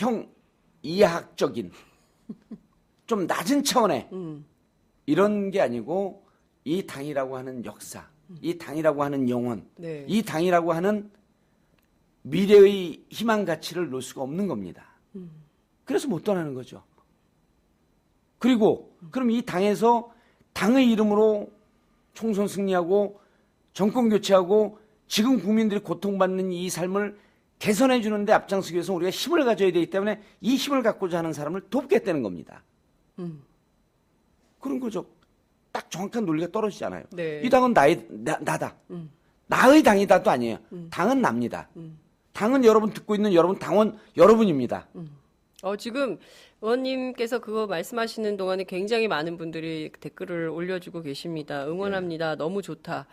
이하학적인 좀 낮은 차원의 이런 게 아니고 이 당이라고 하는 역사, 이 당이라고 하는 영혼, 네. 이 당이라고 하는 미래의 희망 가치를 놓을 수가 없는 겁니다. 그래서 못 떠나는 거죠. 그리고 그럼 이 당에서 당의 이름으로 총선 승리하고 정권 교체하고 지금 국민들이 고통받는 이 삶을 개선해 주는데 앞장서기 위해서 우리가 힘을 가져야 되기 때문에 이 힘을 갖고자 하는 사람을 돕겠다는 겁니다. 그런 거죠. 딱 정확한 논리가 떨어지잖아요. 네. 이 당은 나다. 나의 당이다도 아니에요. 당은 납니다. 당은 여러분 듣고 있는 여러분 당원 여러분입니다. 지금 의원님께서 그거 말씀하시는 동안에 굉장히 많은 분들이 댓글을 올려주고 계십니다. 응원합니다. 너무 좋다.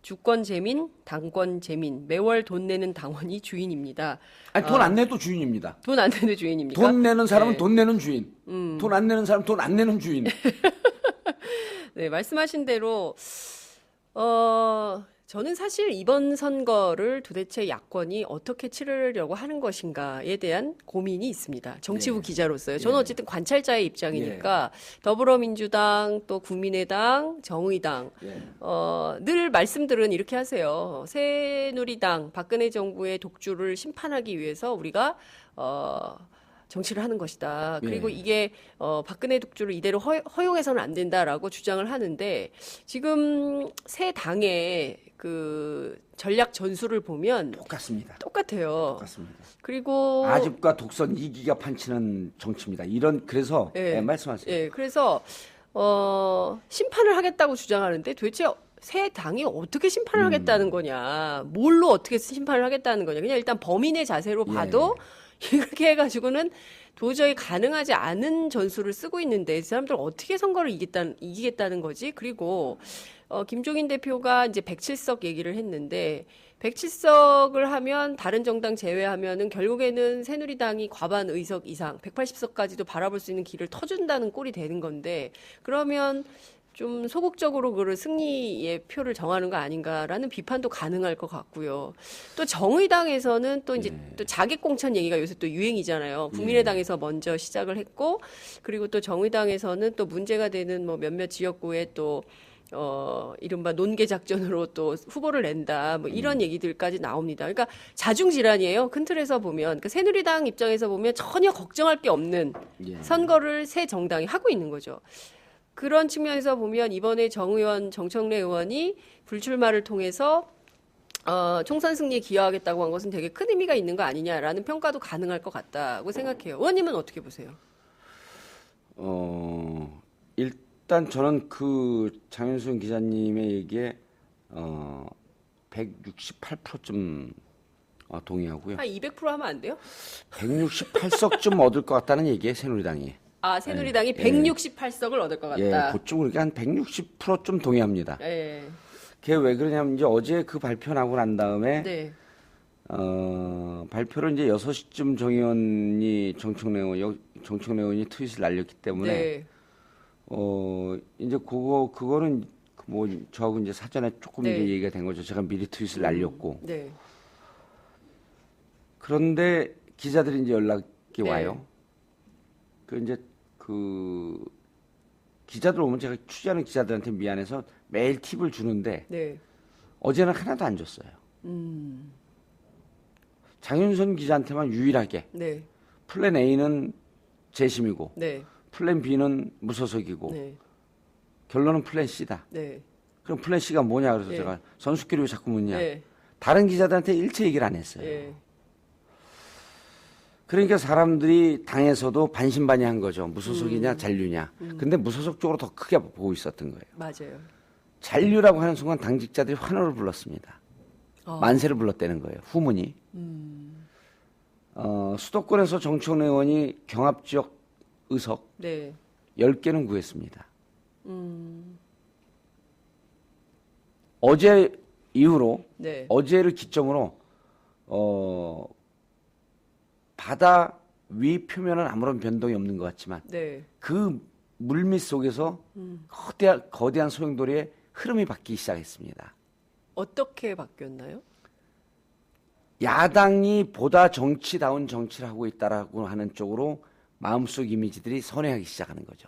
주권 재민, 당권 재민, 매월 돈 내는 당원이 주인입니다. 아니 돈 안 내도 주인입니다. 돈 안 내는 주인입니까? 돈 내는 사람은 네. 돈 내는 주인. 돈 안 내는 사람은 돈 안 내는 주인. 네, 말씀하신 대로 저는 사실 이번 선거를 도대체 야권이 어떻게 치르려고 하는 것인가에 대한 고민이 있습니다. 정치부 기자로서요. 저는 어쨌든 관찰자의 입장이니까 더불어민주당 또 국민의당, 정의당 늘 말씀들은 이렇게 하세요. 새누리당, 박근혜 정부의 독주를 심판하기 위해서 우리가 정치를 하는 것이다. 그리고 이게 박근혜 독주를 이대로 허용해서는 안 된다라고 주장을 하는데 지금 새 당의 그 전략 전술을 보면 똑같습니다. 똑같아요. 똑같습니다. 그리고 아집과 독선 이기가 판치는 정치입니다. 그래서 말씀하세요. 예, 그래서 심판을 하겠다고 주장하는데 도대체 새 당이 어떻게 심판을 하겠다는 거냐, 뭘로 어떻게 심판을 하겠다는 거냐. 그냥 일단 범인의 자세로 봐도 이렇게 해가지고는 도저히 가능하지 않은 전술을 쓰고 있는데 이 사람들 어떻게 선거를 이기겠다는 거지? 그리고 김종인 대표가 이제 107석 얘기를 했는데 107석을 하면 다른 정당 제외하면은 결국에는 새누리당이 과반 의석 이상 180석까지도 바라볼 수 있는 길을 터준다는 꼴이 되는 건데 그러면 좀 소극적으로 그 승리의 표를 정하는 거 아닌가라는 비판도 가능할 것 같고요. 또 정의당에서는 또 이제 또 자객공천 얘기가 요새 또 유행이잖아요. 국민의당에서 먼저 시작을 했고, 그리고 또 정의당에서는 또 문제가 되는 뭐 몇몇 지역구에 또 이른바 논개 작전으로 또 후보를 낸다. 뭐 이런 얘기들까지 나옵니다. 그러니까 자중질환이에요. 큰 틀에서 보면. 그러니까 새누리당 입장에서 보면 전혀 걱정할 게 없는 선거를 새 정당이 하고 있는 거죠. 그런 측면에서 보면 이번에 정청래 의원이 불출마를 통해서 총선 승리에 기여하겠다고 한 것은 되게 큰 의미가 있는 거 아니냐라는 평가도 가능할 것 같다고 생각해요. 의원님은 어떻게 보세요? 일단 저는 그 장윤선 기자님의 얘기에 168%쯤 동의하고요. 한 200% 하면 안 돼요? 168석쯤 얻을 것 같다는 얘기예요, 새누리당이. 아, 새누리당이 168석을 얻을 것 같다. 그쪽으로 한 160%좀 동의합니다. 예. 그게 왜 그러냐면 이제 어제 그 발표 나고 난 다음에 네. 발표를 이제 6시쯤 정청래 의원이 트윗을 날렸기 때문에 네. 이제 그거는 뭐 저하고 이제 사전에 조금 네. 이제 얘기가 된 거죠. 제가 미리 트윗을 날렸고. 네. 그런데 기자들이 이제 연락이 네. 와요. 그 이제 그 기자들 오면 제가 취재하는 기자들한테 미안해서 매일 팁을 주는데 네. 어제는 하나도 안 줬어요. 장윤선 기자한테만 유일하게 네. 플랜 A는 재심이고 네. 플랜 B는 무소속이고 네. 결론은 플랜 C다. 네. 그럼 플랜 C가 뭐냐 그래서 네. 제가 선수끼리 왜 자꾸 묻냐. 네. 다른 기자들한테 일체 얘기를 안 했어요. 네. 그러니까 사람들이 당에서도 반신반의한 거죠. 무소속이냐 잔류냐. 근데 무소속 쪽으로 더 크게 보고 있었던 거예요. 맞아요. 잔류라고 하는 순간 당직자들이 환호를 불렀습니다. 만세를 불렀다는 거예요. 후문이. 수도권에서 정청래 의원이 경합지역 의석 네. 10개는 구했습니다. 어제 이후로 네. 어제를 기점으로 바다 위 표면은 아무런 변동이 없는 것 같지만 네. 그 물밑 속에서 거대한 소용돌이의 흐름이 바뀌기 시작했습니다. 어떻게 바뀌었나요? 야당이 보다 정치다운 정치를 하고 있다라고 하는 쪽으로 마음속 이미지들이 선회하기 시작하는 거죠.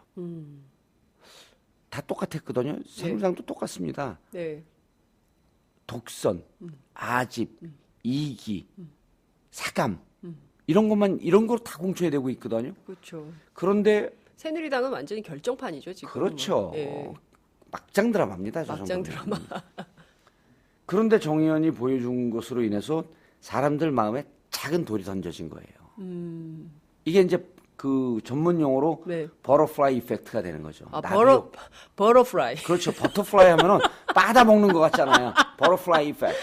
다 똑같았거든요. 새누리당도 똑같습니다. 네. 독선, 아집, 이기, 사감 이런 걸 다 공천이 되고 있거든요. 그렇죠. 그런데 새누리당은 완전히 결정판이죠, 지금. 그렇죠. 네. 막장 드라마입니다. 저 막장 정도면. 드라마. 그런데 정 의원이 보여준 것으로 인해서 사람들 마음에 작은 돌이 던져진 거예요. 이게 이제 그 전문 용어로 네. 버터플라이 이펙트가 되는 거죠. 아, 나비효. 버터프라이. 그렇죠. 버터플라이 하면은 빠다 먹는 것 같잖아요. 버터플라이 이펙트.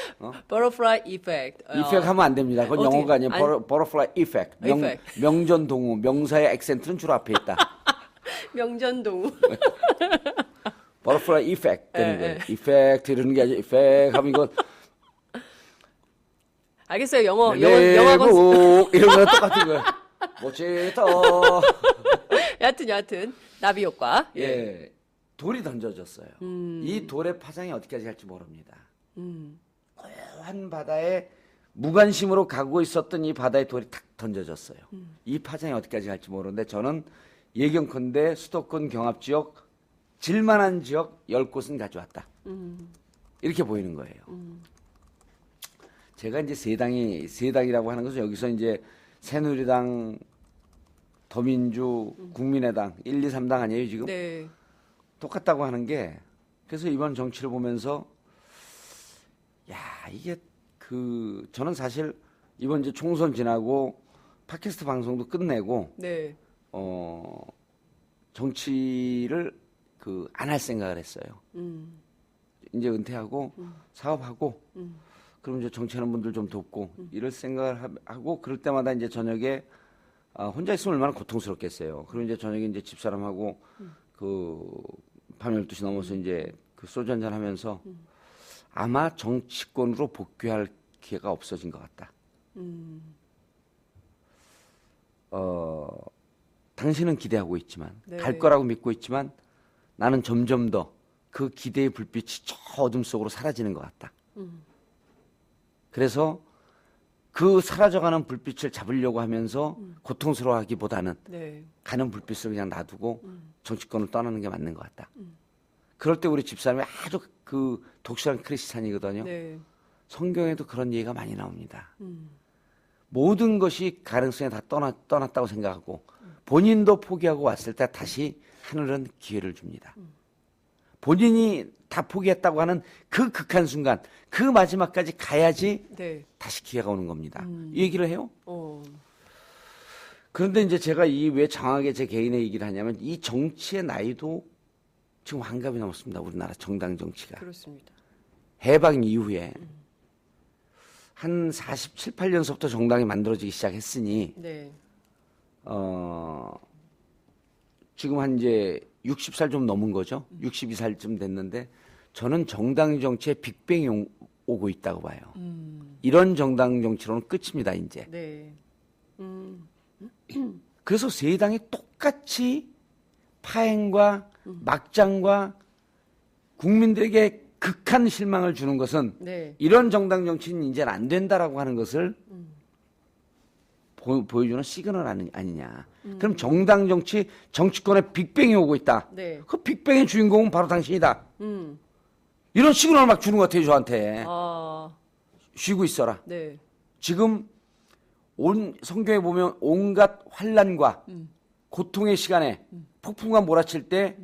버터프라이 이펙트. 이펙트 하면 안 됩니다. 그건 어떻게- 영어가 아니에요. 아니- 버터플라이 이펙트. 이펙트. 명전 동우. 명사의 액센트는 주로 앞에 있다. 명전동우. 버터플라이 이펙트 되는 예, 거예요. 이펙트 이러는 게 아니라 이펙트 하면 이건 알겠어요. 영어학원. 내국 이런 거랑 똑같은 거예요. 멋지다. 여하튼 나비 효과. 예. 돌이 던져졌어요. 이 돌의 파장이 어디까지 갈지 모릅니다. 고요한 바다에 무관심으로 가고 있었던 이 바다의 돌이 탁 던져졌어요. 이 파장이 어디까지 갈지 모르는데 저는 예경컨대 수도권 경합지역 질만한 지역 10곳은 가져왔다. 이렇게 보이는 거예요. 제가 이제 세 당이라고 하는 것은 여기서 이제 새누리당, 더민주, 국민의당 1, 2, 3당 아니에요 지금? 네. 똑같다고 하는 게 그래서 이번 정치를 보면서 야 이게 저는 사실 이번 이제 총선 지나고 팟캐스트 방송도 끝내고 네. 정치를 안 할 생각을 했어요. 이제 은퇴하고 사업하고 그럼 이제 정치하는 분들 좀 돕고 이럴 생각을 하고 그럴 때마다 이제 저녁에 혼자 있으면 얼마나 고통스럽겠어요. 그럼 이제 저녁에 이제 집사람하고 밤 12시 넘어서 이제 소주 한잔 하면서 아마 정치권으로 복귀할 기회가 없어진 것 같다. 당신은 기대하고 있지만 네. 갈 거라고 믿고 있지만 나는 점점 더 그 기대의 불빛이 저 어둠 속으로 사라지는 것 같다. 그래서 그 사라져가는 불빛을 잡으려고 하면서 고통스러워하기보다는 네. 가는 불빛을 그냥 놔두고 정치권을 떠나는 게 맞는 것 같다. 그럴 때 우리 집사람이 아주 그 독실한 크리스찬이거든요. 네. 성경에도 그런 얘기가 많이 나옵니다. 모든 것이 가능성에 다 떠났다고 생각하고 본인도 포기하고 왔을 때 다시 하늘은 기회를 줍니다. 본인이 다 포기했다고 하는 그 극한 순간, 그 마지막까지 가야지 네. 다시 기회가 오는 겁니다. 이 얘기를 해요. 그런데 이제 제가 이 왜 장하게 제 개인의 얘기를 하냐면 이 정치의 나이도 지금 환갑이 넘었습니다. 우리나라 정당 정치가. 그렇습니다. 해방 이후에 한 47, 8년서부터 정당이 만들어지기 시작했으니 네. 지금 한 이제 60살 좀 넘은 거죠. 62살쯤 됐는데 저는 정당 정치에 빅뱅이 오고 있다고 봐요. 이런 정당 정치로는 끝입니다, 이제. 네. 그래서 세 당이 똑같이 파행과 막장과 국민들에게 극한 실망을 주는 것은 네. 이런 정당 정치는 이제는 안 된다라고 하는 것을 보여주는 시그널 아니냐. 그럼 정당 정치, 정치권에 빅뱅이 오고 있다. 네. 그 빅뱅의 주인공은 바로 당신이다. 이런 시그널을 막 주는 것 같아요, 저한테. 쉬고 있어라. 네. 지금 성경에 보면 온갖 환난과 고통의 시간에 폭풍과 몰아칠 때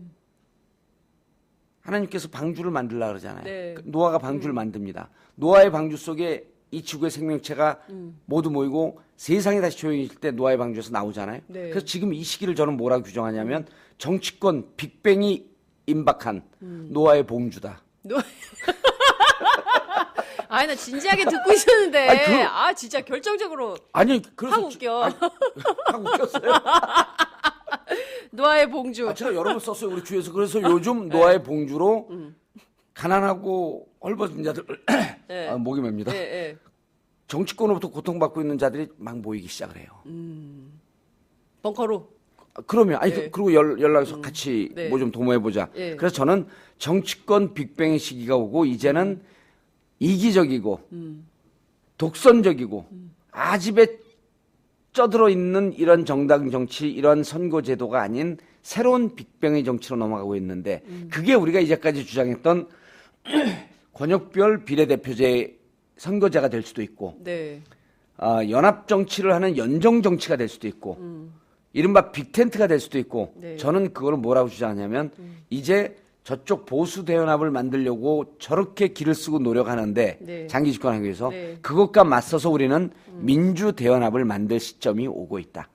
하나님께서 방주를 만들라 그러잖아요. 네. 노아가 방주를 만듭니다. 노아의 방주 속에 이 지구의 생명체가 모두 모이고 세상이 다시 조용해질 때 노아의 방주에서 나오잖아요. 네. 그래서 지금 이 시기를 저는 뭐라고 규정하냐면 정치권 빅뱅이 임박한 노아의 봉주다. 아니 나 진지하게 듣고 있었는데 아니, 진짜 결정적으로 아니 그래서 확 웃겨. 확 웃겼어요. 노아의 봉주. 제가 여러 번 썼어요 우리 주에서. 그래서 요즘 노아의 봉주로 가난하고 헐벗은 자들 네. 목이 맵니다. 네, 네. 정치권으로부터 고통받고 있는 자들이 막 모이기 시작을 해요. 벙커로. 그러면 네. 그리고 연락해서 같이 네. 뭐 좀 도모해 보자. 네. 그래서 저는 정치권 빅뱅의 시기가 오고 이제는 이기적이고 독선적이고 아집에 쪄들어 있는 이런 정당 정치, 이런 선거 제도가 아닌 새로운 빅뱅의 정치로 넘어가고 있는데 그게 우리가 이제까지 주장했던 권역별 비례대표제 선거제가 될 수도 있고 네. 연합 정치를 하는 연정 정치가 될 수도 있고 이른바 빅텐트가 될 수도 있고 네. 저는 그걸 뭐라고 주장하냐면 이제 저쪽 보수 대연합을 만들려고 저렇게 길을 쓰고 노력하는데 네. 장기 집권하기 위해서 네. 그것과 맞서서 우리는 민주 대연합을 만들 시점이 오고 있다.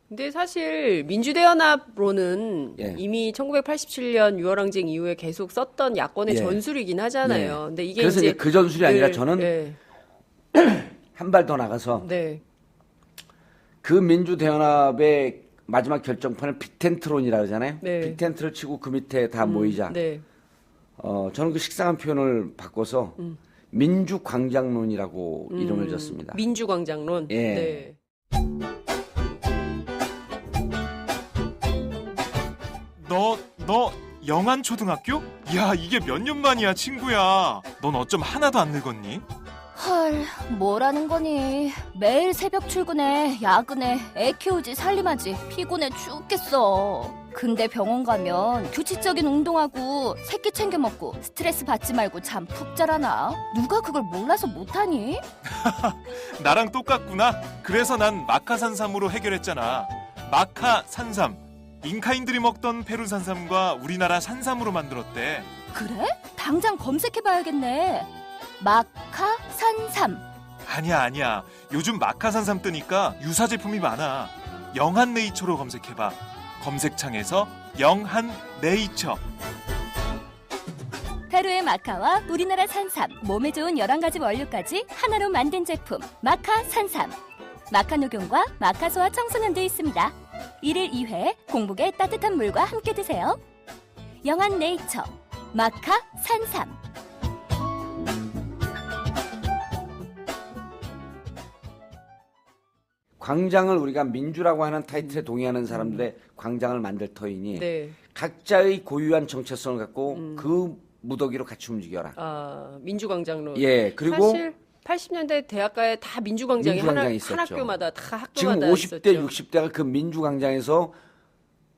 근데 사실 민주대연합로는 예. 이미 1987년 6월 항쟁 이후에 계속 썼던 야권의 예. 전술이긴 하잖아요. 네. 근데 이게 그래서 이제 이제 그 전술이 아니라 저는 네. 한 발 더 나가서 네. 그 민주 대연합의 마지막 결정판을 빅텐트론이라고 하잖아요. 네. 빅텐트를 치고 그 밑에 다 모이자. 네. 저는 그 식상한 표현을 바꿔서 민주광장론이라고 이름을 줬습니다. 민주광장론. 예. 네. 너 영안초등학교? 야, 이게 몇 년 만이야, 친구야. 넌 어쩜 하나도 안 늙었니? 헐, 뭐라는 거니? 매일 새벽 출근해, 야근해, 애 키우지, 살림하지, 피곤해 죽겠어. 근데 병원 가면 규칙적인 운동하고 새끼 챙겨 먹고 스트레스 받지 말고 잠 푹 자라나? 누가 그걸 몰라서 못하니? 나랑 똑같구나. 그래서 난 마카산삼으로 해결했잖아. 마카산삼. 잉카인들이 먹던 페루 산삼과 우리나라 산삼으로 만들었대. 그래? 당장 검색해봐야겠네. 마카산삼. 아니야. 요즘 마카산삼 뜨니까 유사 제품이 많아. 영한네이처로 검색해봐. 검색창에서 영한네이처. 페루의 마카와 우리나라 산삼, 몸에 좋은 11가지 원료까지 하나로 만든 제품 마카산삼. 마카 녹용과 마카소와 청소년도 있습니다. 1일 2회 공복에 따뜻한 물과 함께 드세요. 영한네이처 마카산삼. 광장을 우리가 민주라고 하는 타이틀에 동의하는 사람들의 광장을 만들 터이니 네. 각자의 고유한 정체성을 갖고 그 무더기로 같이 움직여라. 아, 민주광장로. 예, 그리고 사실 80년대 대학가에 다 민주광장이 민주광장이 한 있었죠. 학교마다 다 지금 학교마다 50대, 있었죠. 60대가 그 민주광장에서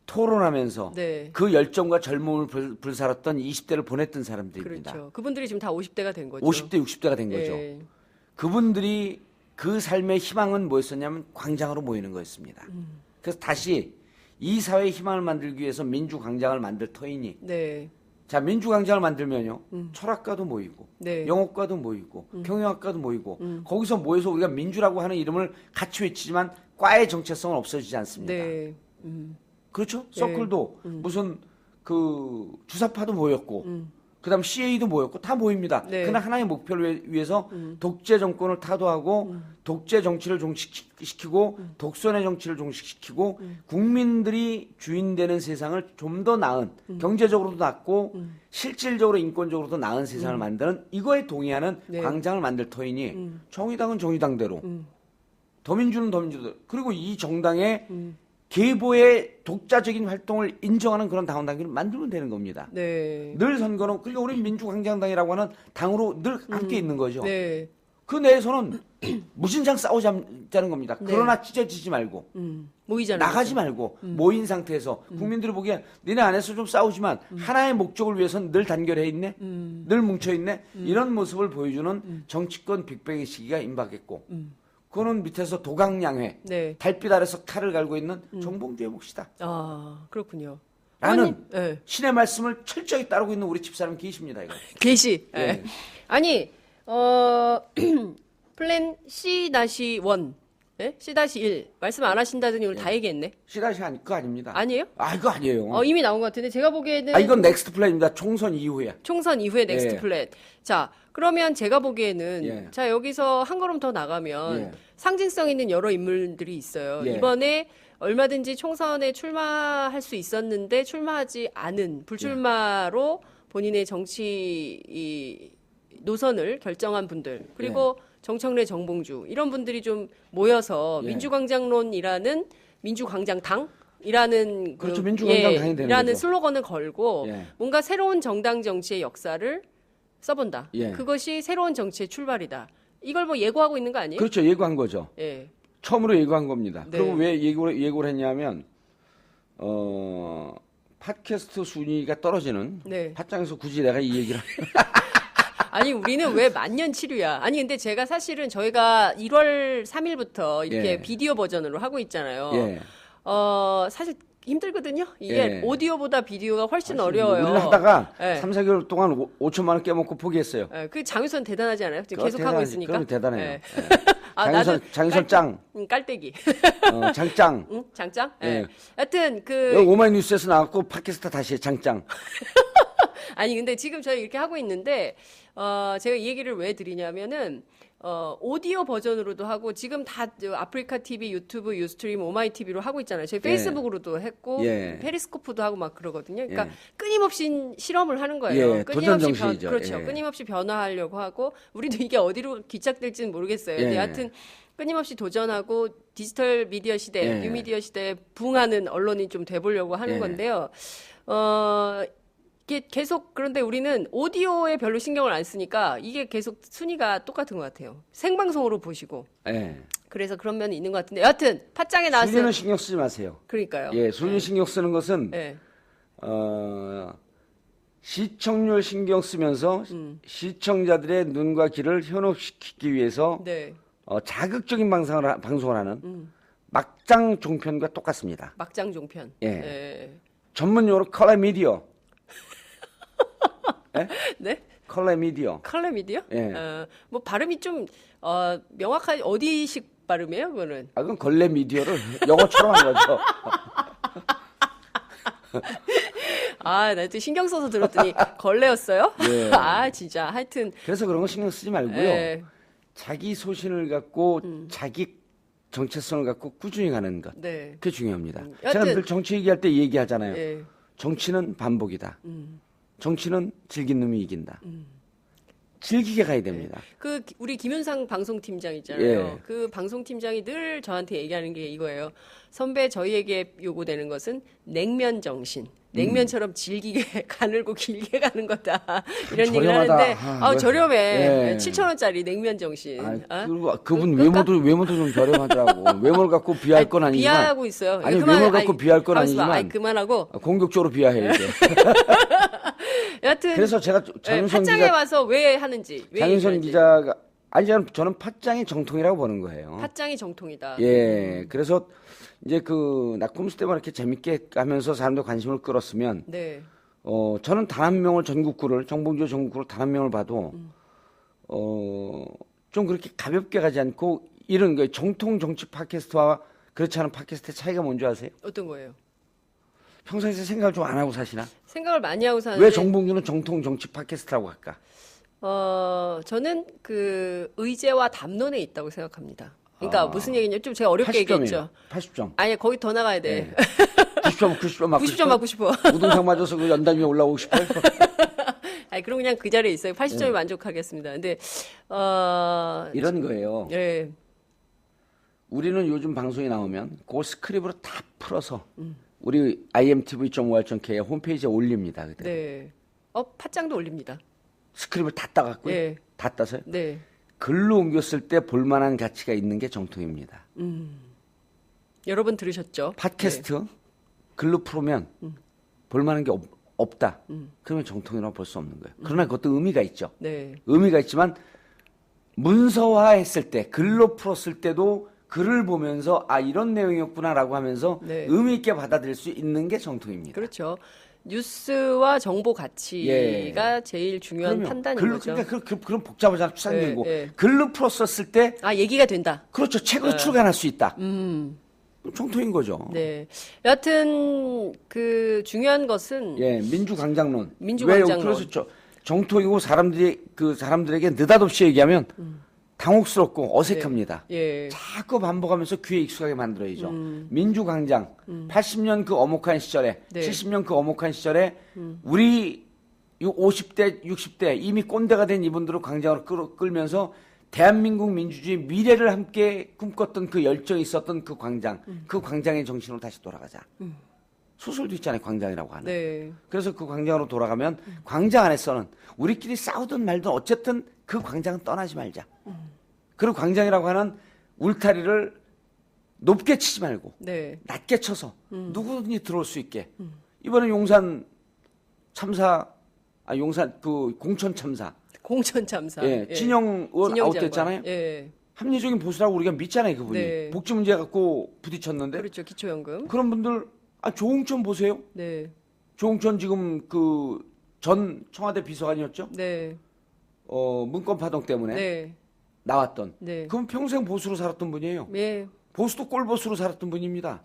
토론하면서 네. 그 열정과 젊음을 불살았던 20대를 보냈던 사람들입니다. 그렇죠. 그분들이 지금 다 50대가 된 거죠. 50대, 60대가 된 거죠. 예. 그분들이 그 삶의 희망은 뭐였었냐면 광장으로 모이는 거였습니다. 그래서 다시 이 사회의 희망을 만들기 위해서 민주광장을 만들 터이니 네. 자 민주광장을 만들면요 철학가도 모이고 네. 영어과도 모이고 경영학과도 모이고 거기서 모여서 우리가 민주라고 하는 이름을 같이 외치지만 과의 정체성은 없어지지 않습니다. 네. 그렇죠? 네. 서클도 무슨 그 주사파도 모였고 그다음 CA도 모였고 다 모입니다. 네. 그러나 하나의 목표를 위해서 독재 정권을 타도하고 독재 정치를 종식시키고 독선의 정치를 종식시키고 국민들이 주인되는 세상을 좀 더 나은 경제적으로도 낫고 실질적으로 인권적으로도 나은 세상을 만드는 이거에 동의하는 네. 광장을 만들 터이니 정의당은 정의당대로 더민주는 더민주대로 그리고 이 정당의 계보의 독자적인 활동을 인정하는 그런 당원 단계를 만들면 되는 겁니다. 네. 늘 선거는 그러니까 우리 민주광장당이라고 하는 당으로 늘 함께 있는 거죠. 네. 그 내에서는 무진장 싸우자는 겁니다. 네. 그러나 찢어지지 말고 모이잖아요. 나가지 말고 모인 상태에서 국민들이 보기에 니네 안에서 좀 싸우지만 하나의 목적을 위해서는 늘 단결해 있네, 늘 뭉쳐 있네 이런 모습을 보여주는 정치권 빅뱅의 시기가 임박했고 그거는 밑에서 도강양회 네. 달빛 아래서 칼을 갈고 있는 정봉주의 몫이다. 아, 그렇군요. 라는 어머니, 네. 신의 말씀을 철저히 따르고 있는 우리 집사람 계십니다. 이거. 계시. 예. 예. 아니, 플랜 C-1, 예? C-1 말씀 안 하신다더니 오늘 다 얘기했네. 시다시 그거 아닙니다. 아니에요? 아 이거 아니에요. 이미 나온 것 같은데 제가 보기에는 아 이건 넥스트 플랜입니다. 총선 이후에. 총선 이후에 넥스트 예. 플랜. 자, 그러면 제가 보기에는 예. 자 여기서 한 걸음 더 나가면 예. 상징성 있는 여러 인물들이 있어요. 예. 이번에 얼마든지 총선에 출마할 수 있었는데 출마하지 않은 불출마로 본인의 정치 이 노선을 결정한 분들 그리고 정청래, 정봉주 이런 분들이 좀 모여서 예. 민주광장론이라는 민주광장당이라는 그렇죠. 민주광장당이 되는 이라는 거죠. 슬로건을 걸고 예. 뭔가 새로운 정당 정치의 역사를 써본다. 예. 그것이 새로운 정치의 출발이다. 이걸 뭐 예고하고 있는 거 아니에요? 그렇죠. 예고한 거죠. 예. 처음으로 예고한 겁니다. 네. 그리고 왜 예고를 했냐면 팟캐스트 순위가 떨어지는 네. 팟장에서 굳이 내가 이 얘기를 아니 우리는 왜 만년치료야? 아니 근데 제가 사실은 저희가 1월 3일부터 이렇게 예. 비디오 버전으로 하고 있잖아요. 예. 사실 힘들거든요. 이게 예. 오디오보다 비디오가 훨씬 어려워요. 우리를 하다가 예. 3, 4개월 동안 5천만 원 깨먹고 포기했어요. 그 장유선 대단하지 않아요? 지금 그거 계속 하고 대단하지. 있으니까. 그럼 대단해요. 예. 예. 나도 장유선 짱, 깔때기. 장짱. 응? 장짱? 예. 예. 여튼 여기 오마이뉴스에서 나왔고 팟캐스트 다시 해, 장짱. 아니 근데 지금 저희 이렇게 하고 있는데 제가 이 얘기를 왜 드리냐면은 오디오 버전으로도 하고 지금 다 아프리카 TV, 유튜브, 유스트림, 오마이 TV로 하고 있잖아요. 저희 페이스북으로도 했고 예. 페리스코프도 하고 막 그러거든요. 그러니까 예. 끊임없이 실험을 하는 거예요. 예, 도전 끊임없이 정신이죠. 그렇죠. 예. 끊임없이 변화하려고 하고 우리도 이게 어디로 기착될지는 모르겠어요. 근데 예. 하여튼 끊임없이 도전하고 디지털 미디어 시대, 예. 뉴미디어 시대에 부응하는 언론이 좀 돼보려고 하는 예. 건데요. 이게 계속 그런데 우리는 오디오에 별로 신경을 안 쓰니까 이게 계속 순위가 똑같은 것 같아요. 생방송으로 보시고. 예. 그래서 그런 면이 있는 것 같은데 여하튼 팟짱에 나왔어요. 순위는 신경 쓰지 마세요. 그러니까요. 예, 순위 신경 쓰는 것은 예. 시청률 신경 쓰면서 시청자들의 눈과 귀를 현혹시키기 위해서 네. 자극적인 방송을 하는 막장 종편과 똑같습니다. 막장 종편. 예. 예. 전문용어로 컬러 미디어. 예? 네? 컬러 미디어. 컬러 미디어? 예. 뭐 발음이 좀 명확하게 어디식 발음이에요, 그거는? 그건 걸레 미디어를 영어처럼 한 거죠. 나 또 신경 써서 들었더니 걸레였어요? 예. 진짜. 하여튼. 그래서 그런 거 신경 쓰지 말고요. 예. 자기 소신을 갖고 자기 정체성을 갖고 꾸준히 가는 것. 네. 그게 중요합니다. 여하튼- 제가 늘 정치 얘기할 때 얘기하잖아요. 예. 정치는 반복이다. 정치는 즐긴 놈이 이긴다. 즐기게 가야 됩니다. 우리 김윤상 방송팀장 있잖아요. 예. 그 방송팀장이 늘 저한테 얘기하는 게 이거예요. 선배, 저희에게 요구되는 것은 냉면 정신. 냉면처럼 질기게 가늘고 길게 가는 거다. 이런 얘기를 저렴하다. 하는데 저렴해. 예. 7,000원짜리 냉면 정신. 그리고 그분 외모도 좀 저렴하더라고. 외모를 갖고 비할 건 아니지만. 비하하고 있어요. 아니 외모를 갖고 비할 건 아니지만. 그만하고. 공격적으로 비하해 이제. 여하튼 그래서 제가 장윤선 팟짱에 기자 와서 왜 하는지. 왜 장윤선 얘기하는지. 기자가 아니 저는 팟짱이 정통이라고 보는 거예요. 팟짱이 정통이다. 예. 그래서 이제 그 낙홈스 때만 이렇게 재밌게 하면서 사람들 관심을 끌었으면 네. 저는 단 한 명을 전국구를 정봉주 전국구를 단 한 명을 봐도 좀 그렇게 가볍게 가지 않고 이런 거 정통 정치 팟캐스트와 그렇지 않은 팟캐스트의 차이가 뭔지 아세요? 어떤 거예요? 평소에 생각을 좀 안 하고 사시나? 생각을 많이 하고 사는데 왜 정봉주는 정통 정치 팟캐스트라고 할까? 저는 그 의제와 담론에 있다고 생각합니다. 그러니까 무슨 얘기냐? 좀 제가 어렵게 80점이에요. 얘기했죠. 80점. 아니 거기 더 나가야 돼. 90점, 90점 맞고 90점 맞고 싶어. 우등상 맞아서 그 연단 위에 올라오고 싶어요? 아니 그럼 그냥 그 자리에 있어요. 80점에 만족하겠습니다. 근데 이런 거예요. 예. 우리는 요즘 방송이 나오면 그 스크립으로 다 풀어서 우리 imtv.or.k의 홈페이지에 올립니다. 그대로. 네. 팟짱도 올립니다. 스크립을 다 따갖고요. 네. 다 따서요. 네. 글로 옮겼을 때 볼만한 가치가 있는 게 정통입니다. 여러분 들으셨죠? 팟캐스트 글로 풀으면 볼만한 게 없다. 그러면 정통이라고 볼 수 없는 거예요. 그러나 그것도 의미가 있죠. 네. 의미가 있지만 문서화했을 때 글로 풀었을 때도 글을 보면서 이런 내용이었구나라고 하면서 네. 의미 있게 받아들일 수 있는 게 정통입니다. 그렇죠. 뉴스와 정보 가치가 제일 중요한 그럼요. 판단인 글로, 거죠. 그러니까 그런 복잡하잖아 추상적이고 네. 글로 풀었을 때 얘기가 된다. 그렇죠. 책으로 출간할 수 있다. 정통인 거죠. 네. 여하튼 그 중요한 것은 예, 민주광장론. 민주광장론. 왜 그래서 정통이고 사람들에게 느닷없이 얘기하면 당혹스럽고 어색합니다. 예. 자꾸 반복하면서 귀에 익숙하게 만들어야죠. 민주광장 80년 그 어목한 시절에 네. 70년 그 어목한 시절에 우리 50대 60대 이미 꼰대가 된 이분들을 광장으로 끌면서 대한민국 민주주의 미래를 함께 꿈꿨던 그 열정이 있었던 그 광장 그 광장의 정신으로 다시 돌아가자. 소설도 있잖아요. 광장이라고 하는. 네. 그래서 그 광장으로 돌아가면 광장 안에서는 우리끼리 싸우든 말든 어쨌든 그 광장은 떠나지 말자. 그리고 광장이라고 하는 울타리를 높게 치지 말고 네. 낮게 쳐서 누구든지 들어올 수 있게. 이번에 용산 참사, 용산 그 공천 참사. 공천 참사. 예, 진영 의원 진영 아웃됐잖아요. 장관. 예. 합리적인 보수라고 우리가 믿잖아요, 그분이. 네. 복지 문제 갖고 부딪혔는데. 그렇죠. 기초연금. 그런 분들 조홍천 보세요. 네. 조홍천 지금 그 전 청와대 비서관이었죠. 네. 문건 파동 때문에 네. 나왔던. 네. 그럼 평생 보수로 살았던 분이에요. 예. 보수도 꼴보수로 살았던 분입니다.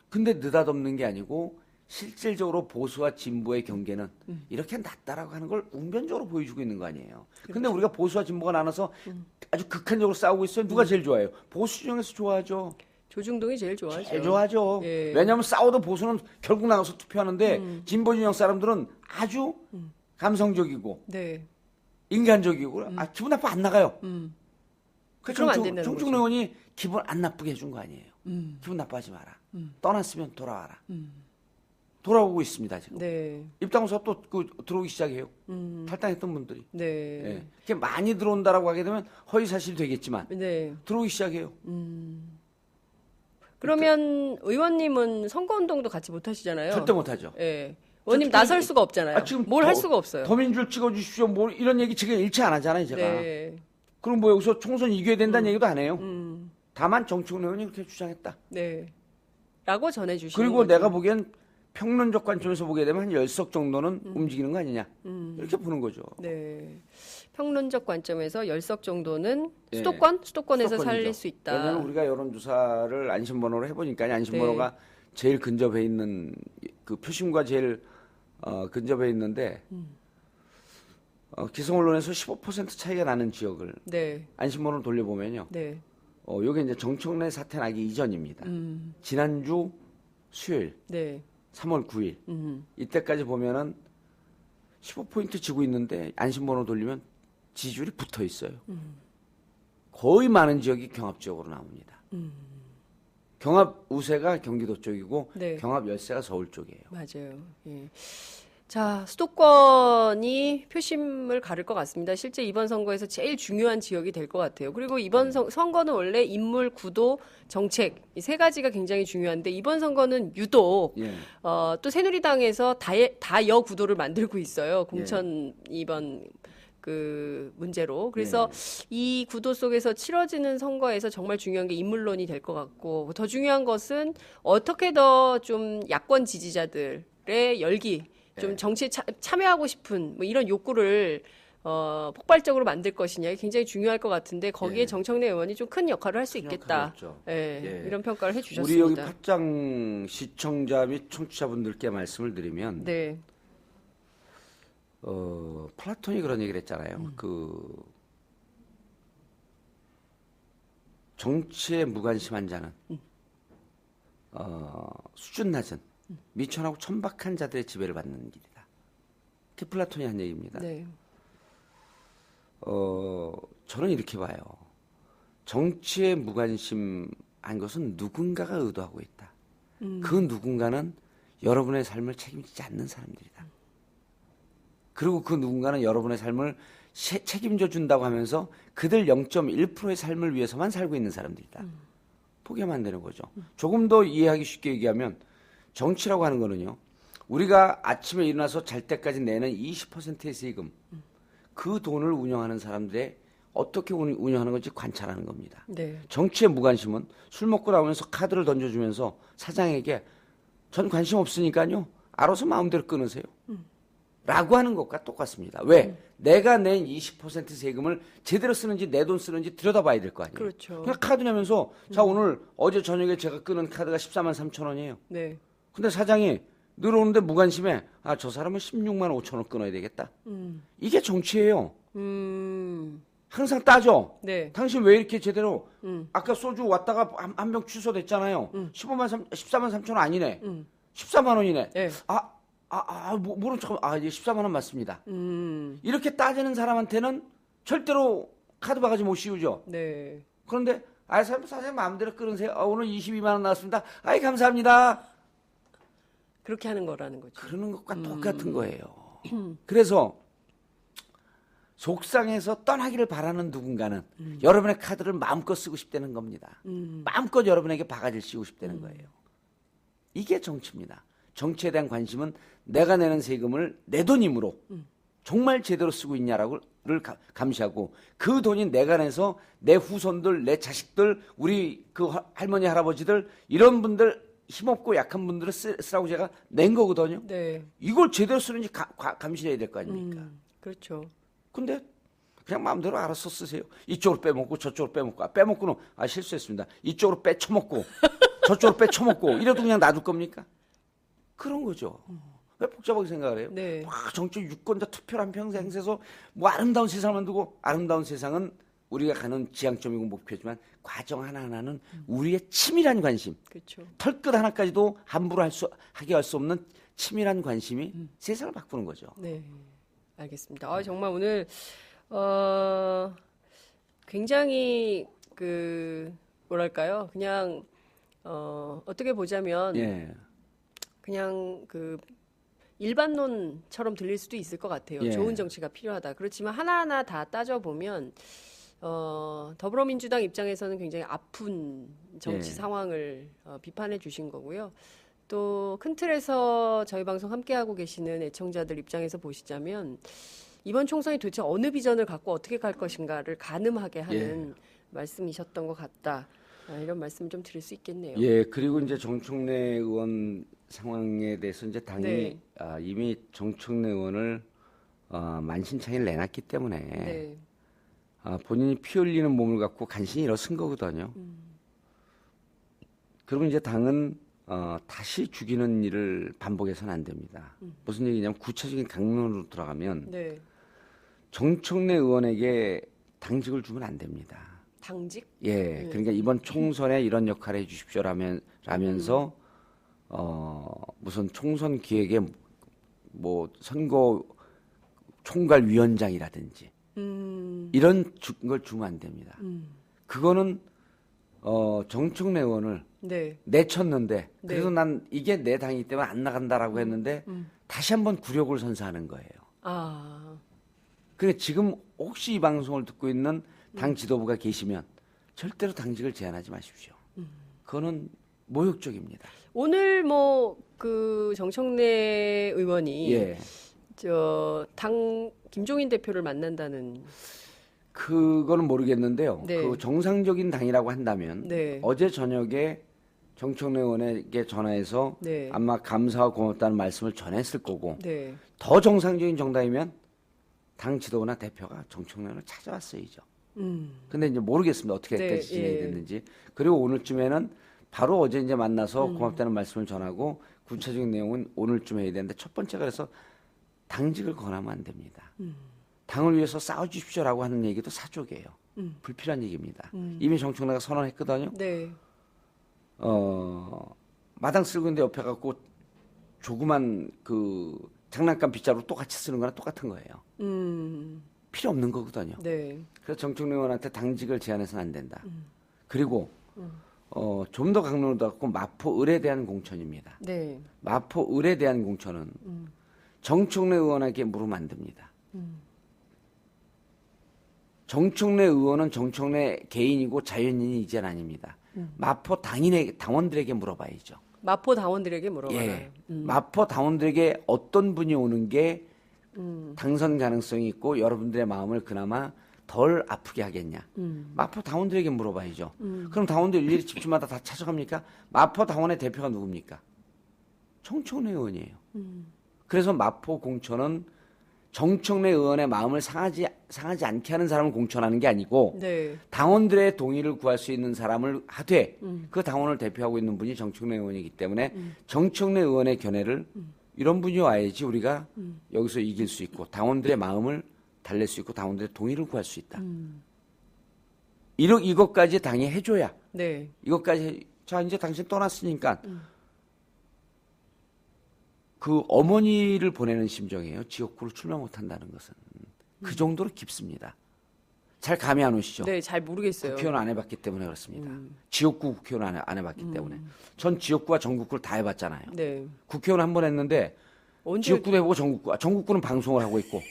근데 느닷없는 게 아니고 실질적으로 보수와 진보의 경계는 이렇게 낮다라고 하는 걸 웅변적으로 보여주고 있는 거 아니에요. 근데 우리가 보수와 진보가 나눠서 아주 극한적으로 싸우고 있어요. 누가 제일 좋아해요? 보수 중에서 좋아하죠. 조중동이 제일 좋아하죠. 제일 좋아하죠. 예. 왜냐하면 싸워도 보수는 결국 나가서 투표하는데 진보 진영 사람들은 아주 감성적이고 네. 인간적이고 기분 나빠 안 나가요. 그러면 안 된다는 정충 거죠. 의원이 기분 안 나쁘게 해준 거 아니에요. 기분 나빠하지 마라. 떠났으면 돌아와라. 돌아오고 있습니다 지금. 네. 입당호사 또 들어오기 시작해요. 탈당했던 분들이. 네. 예. 이렇게 많이 들어온다라고 하게 되면 허위 사실이 되겠지만 네. 들어오기 시작해요. 그러면 의원님은 선거운동도 같이 못 하시잖아요. 절대 못하죠. 예. 의원님 나설 수가 없잖아요. 지금 뭘 할 수가 없어요. 더민주를 찍어주십시오. 뭐 이런 얘기 지금 일체 안 하잖아요, 제가. 네. 그럼 뭐 여기서 총선 이겨야 된다는 얘기도 안 해요. 다만 정충 의원이 그렇게 주장했다. 네. 라고 전해주시는 그리고 거죠. 내가 보기엔 평론적 관점에서 보게 되면 한 10석 정도는 움직이는 거 아니냐. 이렇게 보는 거죠. 네. 평론적 관점에서 10석 정도는 예. 수도권에서 수도권이죠. 살릴 수 있다. 왜냐하면 우리가 여론조사를 안심번호로 해보니까 안심번호가 네. 제일 근접해 있는 그 표심과 제일 근접해 있는데 기성 언론에서 15% 차이가 나는 지역을 네. 안심번호를 돌려보면요. 네. 요게 이제 정청래 사태 나기 이전입니다. 지난주 수요일 네. 3월 9일 이때까지 보면은 15포인트 지고 있는데 안심번호 돌리면 지지율이 붙어 있어요. 거의 많은 지역이 경합 지역으로 나옵니다. 경합 우세가 경기도 쪽이고 네. 경합 열세가 서울 쪽이에요. 맞아요. 예. 자, 수도권이 표심을 가를 것 같습니다. 실제 이번 선거에서 제일 중요한 지역이 될 것 같아요. 그리고 이번 선거는 원래 인물, 구도, 정책 이 세 가지가 굉장히 중요한데 이번 선거는 유독 예. 또 새누리당에서 다여 구도를 만들고 있어요. 공천 이번 그 문제로. 그래서 이 구도 속에서 치러지는 선거에서 정말 중요한 게 인물론이 될 것 같고 더 중요한 것은 어떻게 더 좀 야권 지지자들의 열기 좀 정치에 참여하고 싶은 뭐 이런 욕구를 폭발적으로 만들 것이냐 굉장히 중요할 것 같은데 거기에 예. 정청래 의원이 좀 큰 역할을 할 수 있겠다. 예, 예. 이런 평가를 해주셨습니다. 우리 여기 팟짱 시청자 및 청취자분들께 말씀을 드리면 네, 플라톤이 그런 얘기를 했잖아요. 그 정치에 무관심한 자는 수준 낮은 미천하고 천박한 자들의 지배를 받는 길이다. 그게 플라톤이 한 얘기입니다. 네, 저는 이렇게 봐요. 정치에 무관심한 것은 누군가가 의도하고 있다. 그 누군가는 여러분의 삶을 책임지지 않는 사람들이다. 그리고 그 누군가는 여러분의 삶을 책임져 준다고 하면서 그들 0.1%의 삶을 위해서만 살고 있는 사람들이다. 포기하면 안 되는 거죠. 조금 더 이해하기 쉽게 얘기하면 정치라고 하는 거는요. 우리가 아침에 일어나서 잘 때까지 내는 20%의 세금 그 돈을 운영하는 사람들의 어떻게 운영하는 건지 관찰하는 겁니다. 네, 정치의 무관심은 술 먹고 나오면서 카드를 던져주면서 사장에게 전 관심 없으니까요. 알아서 마음대로 끊으세요. 라고 하는 것과 똑같습니다. 왜? 내가 낸 20% 세금을 제대로 쓰는지 내 돈 쓰는지 들여다봐야 될 거 아니에요. 그렇죠. 그냥 카드 내면서 자 오늘 어제 저녁에 제가 끊은 카드가 14만 3천 원이에요. 네, 근데 사장이 늘어오는데 무관심해. 아, 저 사람은 16만 5천 원 끊어야 되겠다. 이게 정치예요. 항상 따져. 네, 당신 왜 이렇게 제대로 아까 소주 왔다가 한 병 취소됐잖아요. 14만 3천 원 아니네. 14만 원이네. 네. 모른 척, 이제 14만 원 맞습니다. 이렇게 따지는 사람한테는 절대로 카드 바가지 못 씌우죠. 네, 그런데, 사장님 마음대로 끊으세요. 오늘 22만 원 나왔습니다. 감사합니다. 그렇게 하는 거라는 거죠. 그러는 것과 똑같은 거예요. 그래서, 속상해서 떠나기를 바라는 누군가는 여러분의 카드를 마음껏 쓰고 싶다는 겁니다. 마음껏 여러분에게 바가지를 씌우고 싶다는 거예요. 이게 정치입니다. 정치에 대한 관심은 내가 내는 세금을 내 돈 힘으로 정말 제대로 쓰고 있냐를 감시하고 그 돈이 내가 내서 내 후손들, 내 자식들, 우리 그 할머니, 할아버지들 이런 분들 힘없고 약한 분들을 쓰라고 제가 낸 거거든요. 네, 이걸 제대로 쓰는지 감시해야 될 거 아닙니까? 그렇죠. 근데 그냥 마음대로 알아서 쓰세요. 이쪽으로 빼먹고 저쪽으로 빼먹고 빼먹고는 실수했습니다. 이쪽으로 빼쳐먹고 저쪽으로 빼쳐먹고 이래도 그냥 놔둘 겁니까? 그런 거죠. 왜 복잡하게 생각을 해요? 네, 정치 유권자 투표를 한 평생 해서 뭐 아름다운 세상을 만들고 아름다운 세상은 우리가 가는 지향점이고 목표지만 과정 하나하나는 우리의 치밀한 관심, 그렇죠. 털끝 하나까지도 함부로 하게 할 수 없는 치밀한 관심이 세상을 바꾸는 거죠. 네, 알겠습니다. 정말 오늘 굉장히 뭐랄까요? 그냥 어떻게 보자면 예. 그냥 일반론처럼 들릴 수도 있을 것 같아요. 예. 좋은 정치가 필요하다. 그렇지만 하나하나 다 따져보면 더불어민주당 입장에서는 굉장히 아픈 정치 예. 상황을 비판해 주신 거고요. 또 큰 틀에서 저희 방송 함께하고 계시는 애청자들 입장에서 보시자면 이번 총선이 도대체 어느 비전을 갖고 어떻게 갈 것인가를 가늠하게 하는 말씀이셨던 것 같다. 이런 말씀 좀 드릴 수 있겠네요. 예, 그리고 이제 정청래 의원 상황에 대해서 이제 당이 네. 이미 정청래 의원을 만신창이를 내놨기 때문에 네. 본인이 피 흘리는 몸을 갖고 간신히 일어선 거거든요. 그러면 이제 당은 다시 죽이는 일을 반복해서는 안 됩니다. 무슨 얘기냐면 구체적인 강론으로 들어가면 네. 정청래 의원에게 당직을 주면 안 됩니다. 당직? 예, 그러니까 이번 총선에 이런 역할을 해주십시오라면서 무슨 총선 기획에 뭐 선거 총괄위원장이라든지 이런 걸 주면 안 됩니다. 그거는 정청래 의원을 네. 내쳤는데 네. 그래서 난 이게 내 당이기 때문에 안 나간다라고 했는데 다시 한번 굴욕을 선사하는 거예요. 아, 그러니까 지금 혹시 이 방송을 듣고 있는 당 지도부가 계시면 절대로 당직을 제한하지 마십시오. 그거는 모욕적입니다. 오늘 뭐 그 정청래 의원이 예. 저 당 김종인 대표를 만난다는. 그거는 모르겠는데요. 네. 그 정상적인 당이라고 한다면 네. 어제 저녁에 정청래 의원에게 전화해서 네. 아마 감사와 고맙다는 말씀을 전했을 거고 네. 더 정상적인 정당이면 당 지도부나 대표가 정청래 의원을 찾아왔어야죠. 근데 이제 모르겠습니다. 어떻게 네, 까지 진행이 예. 됐는지. 그리고 오늘쯤에는 바로 어제 이제 만나서 고맙다는 말씀을 전하고 구체적인 내용은 오늘쯤 해야 되는데 첫 번째가 그래서 당직을 권하면 안 됩니다. 당을 위해서 싸워주십시오라고 하는 얘기도 사족이에요. 불필요한 얘기입니다. 이미 정청래가 선언했거든요. 네. 마당 쓸고 있는데 옆에 갖고 조그만 그 장난감 빗자루 똑같이 쓰는 거랑 똑같은 거예요. 필요 없는 거거든요. 네. 그래서 정청래 의원한테 당직을 제한해서는 안 된다. 그리고 좀 더 강론을 닫고 마포 을에 대한 공천입니다. 네. 마포 을에 대한 공천은 정청래 의원에게 물으면 안 됩니다. 정청래 의원은 정청래 개인이고 자연인이 이제는 아닙니다. 마포 당원들에게 물어봐야죠. 마포 당원들에게 물어봐라. 예. 마포 당원들에게 어떤 분이 오는 게 당선 가능성이 있고 여러분들의 마음을 그나마 덜 아프게 하겠냐. 마포 당원들에게 물어봐야죠. 그럼 당원들 일일이 집집마다 다 찾아갑니까? 마포 당원의 대표가 누굽니까? 정청래 의원이에요. 그래서 마포 공천은 정청래 의원의 마음을 상하지 않게 하는 사람을 공천하는 게 아니고 네. 당원들의 동의를 구할 수 있는 사람을 하되 그 당원을 대표하고 있는 분이 정청래 의원이기 때문에 정청래 의원의 견해를 이런 분이 와야지 우리가 여기서 이길 수 있고 당원들의 마음을 달랠 수 있고 당원들의 동의를 구할 수 있다. 이것까지 당이 해줘야 네. 자 이제 당신 떠났으니까 그 어머니를 보내는 심정이에요. 지역구를 출마 못한다는 것은 그 정도로 깊습니다. 잘 감이 안 오시죠? 네, 잘 모르겠어요. 국회의원 안 해봤기 때문에 그렇습니다. 지역구 국회의원 안 해봤기 때문에. 전 지역구와 전국구를 다 해봤잖아요. 네. 국회의원 한 번 했는데 언제 지역구도 해보고 전국구는 방송을 하고 있고.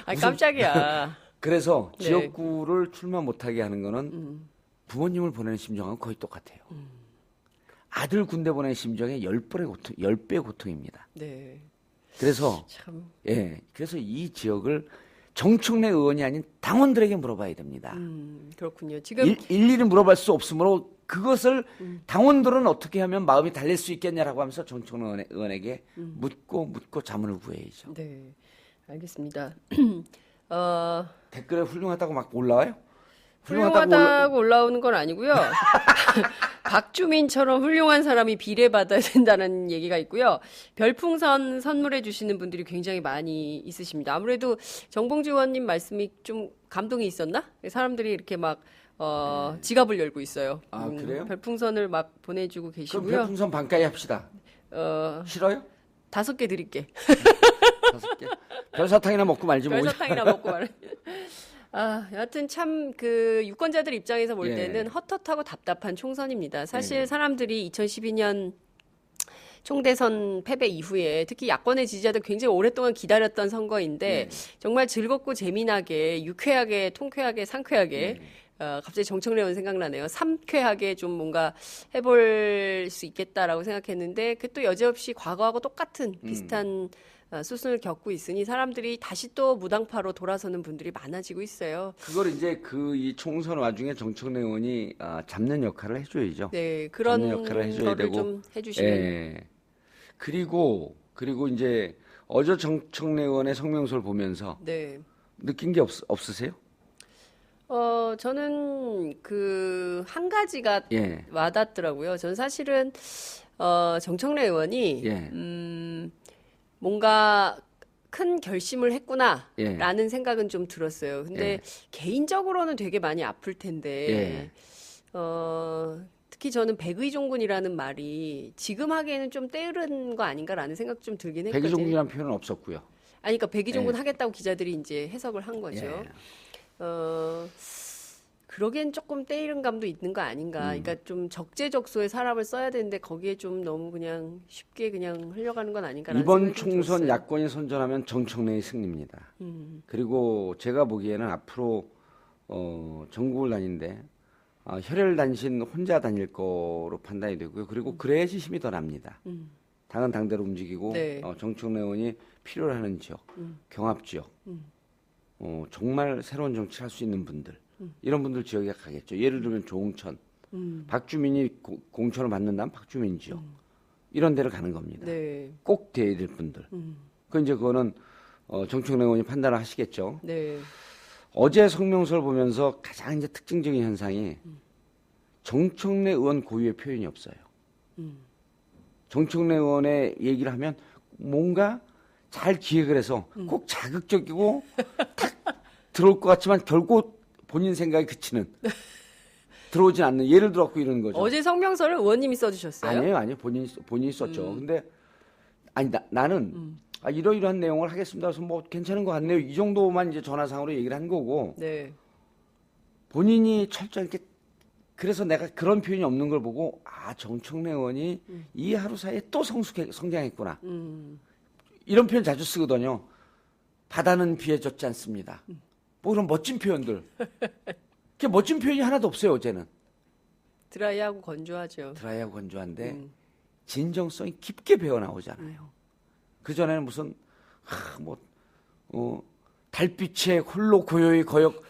아, 깜짝이야. 그래서 네. 지역구를 출마 못하게 하는 거는 부모님을 보내는 심정하고 거의 똑같아요. 아들 군대 보내는 심정의 10배 고통입니다. 네. 그래서 참. 그래서 이 지역을 정청래 의원이 아닌 당원들에게 물어봐야 됩니다. 그렇군요. 지금 일일이 물어볼 수 없으므로 그것을 당원들은 어떻게 하면 마음이 달랠 수 있겠냐라고 하면서 정청래 의원에게 묻고 자문을 구해야죠. 네. 알겠습니다. 댓글에 훌륭하다고 막 올라와요? 훌륭하다고 올라오는 건 아니고요. 박주민처럼 훌륭한 사람이 비례받아야 된다는 얘기가 있고요. 별풍선 선물해 주시는 분들이 굉장히 많이 있으십니다. 아무래도 정봉주 의원님 말씀이 좀 감동이 있었나? 사람들이 이렇게 막 지갑을 열고 있어요. 아, 그래요? 별풍선을 막 보내주고 그럼 계시고요. 별풍선 반가이 합시다. 싫어요? 5개 드릴게. 5개. 별사탕이나 먹고 말지 뭐. 별사탕이나 먹고 말해. 여하튼 참 그 유권자들 입장에서 볼 예. 때는 헛헛하고 답답한 총선입니다. 사실 사람들이 2012년 총대선 패배 이후에 특히 야권의 지지자들 굉장히 오랫동안 기다렸던 선거인데 정말 즐겁고 재미나게 유쾌하게 통쾌하게 상쾌하게 갑자기 정청래 의원 생각나네요. 삼쾌하게 좀 뭔가 해볼 수 있겠다라고 생각했는데 그 또 여지없이 과거하고 똑같은 비슷한 수순을 겪고 있으니 사람들이 다시 또 무당파로 돌아서는 분들이 많아지고 있어요. 그걸 이제 이 총선 와중에 정청래 의원이 잡는 역할을 해줘야죠. 네, 그런 잡는 역할을 해줘야 거를 되고. 좀 해주시면. 예. 그리고 이제 어제 정청래 의원의 성명서를 보면서 네. 느낀 게 없으세요? 저는 그 한 가지가 예. 와닿더라고요. 저는 사실은 정청래 의원이 예. 뭔가 큰 결심을 했구나라는 예. 생각은 좀 들었어요. 근데 예. 개인적으로는 되게 많이 아플 텐데 예. 특히 저는 백의종군이라는 말이 지금 하기에는 좀 때른 거 아닌가라는 생각 좀 들긴 했거든요. 백의종군이라는 표현은 없었고요. 아니, 그러니까 백의종군 예. 하겠다고 기자들이 이제 해석을 한 거죠. 예. 그러기엔 조금 때이른 감도 있는 거 아닌가. 그러니까 좀 적재적소에 사람을 써야 되는데 거기에 좀 너무 그냥 쉽게 그냥 흘려가는 건 아닌가라는 이번 생각이 좀 총선 들었어요. 야권이 선전하면 정청래의 승리입니다. 그리고 제가 보기에는 앞으로 전국을 다니는데 혈혈단신 혼자 다닐 거로 판단이 되고요. 그리고 그래야지 힘이 더 납니다. 당은 당대로 움직이고 네. 정청래 의원이 필요로 하는 지역, 경합 지역, 정말 새로운 정치를 할 수 있는 분들 이런 분들 지역에 가겠죠. 예를 들면 조응천, 박주민이 공천을 받는다면 박주민 지역 이런 데를 가는 겁니다. 네. 꼭 돼야 될 분들. 그거는 정청래 의원이 판단을 하시겠죠. 네. 어제 성명서를 보면서 가장 이제 특징적인 현상이 정청래 의원 고유의 표현이 없어요. 정청래 의원의 얘기를 하면 뭔가 잘 기획을 해서 꼭 자극적이고 탁 들어올 것 같지만 결국 본인 생각에 그치는 들어오진 않는 예를 들어갖고 이런 거죠. 어제 성명서를 의원님이 써주셨어요? 아니에요. 본인이 썼죠. 근데 아니 나는 이러이러한 내용을 하겠습니다. 그래서 뭐 괜찮은 것 같네요. 이 정도만 이제 전화상으로 얘기를 한 거고 네. 본인이 철저하게 그래서 내가 그런 표현이 없는 걸 보고 정청래 의원이 이 하루 사이에 또 성장했구나. 이런 표현 자주 쓰거든요. 바다는 비에 젖지 않습니다. 뭐 그런 멋진 표현들. 그 멋진 표현이 하나도 없어요. 어제는. 드라이하고 건조하죠. 드라이하고 건조한데 진정성이 깊게 배어 나오잖아요. 그 전에는 무슨 달빛에 홀로 고요히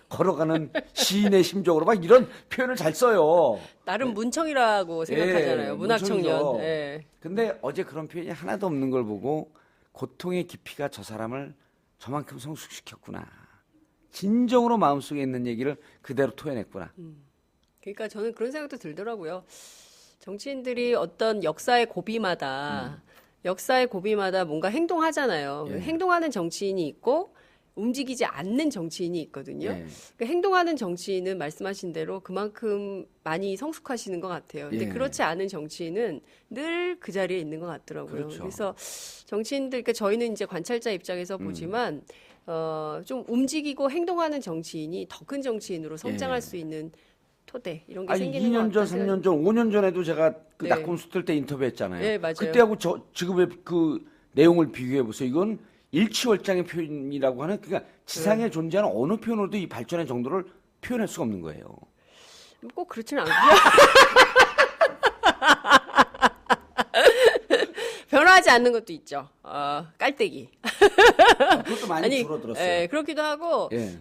걸어가는 시인의 심정으로 막 이런 표현을 잘 써요. 나름 문청이라고 생각하잖아요. 문학청년. 문청이죠. 예. 근데 어제 그런 표현이 하나도 없는 걸 보고 고통의 깊이가 저 사람을 저만큼 성숙시켰구나. 진정으로 마음속에 있는 얘기를 그대로 토해냈구나. 그러니까 저는 그런 생각도 들더라고요. 정치인들이 어떤 역사의 고비마다 뭔가 행동하잖아요. 예. 행동하는 정치인이 있고 움직이지 않는 정치인이 있거든요. 예. 그 행동하는 정치인은 말씀하신 대로 그만큼 많이 성숙하시는 것 같아요. 근데 예. 그렇지 않은 정치인은 늘 그 자리에 있는 것 같더라고요. 그렇죠. 그래서 정치인들, 그러니까 저희는 이제 관찰자 입장에서 보지만 좀 움직이고 행동하는 정치인이 더 큰 정치인으로 성장할 예. 수 있는 토대 이런 게 아니 생기는 2년 전, 것 같아요. 3년 전, 5년 전에도 제가 그 네. 낙곰수 뜰 때 인터뷰했잖아요. 네, 맞아요. 그때하고 지금의 그 내용을 비교해 보세요. 이건 일치월장의 표현이라고 하는 그러니까 지상에 네. 존재하는 어느 표현으로도 이 발전의 정도를 표현할 수가 없는 거예요. 꼭 그렇지는 않고요. 변화하지 않는 것도 있죠. 깔때기. 그것도 많이 줄어들었어요. 예, 그렇기도 하고, 예.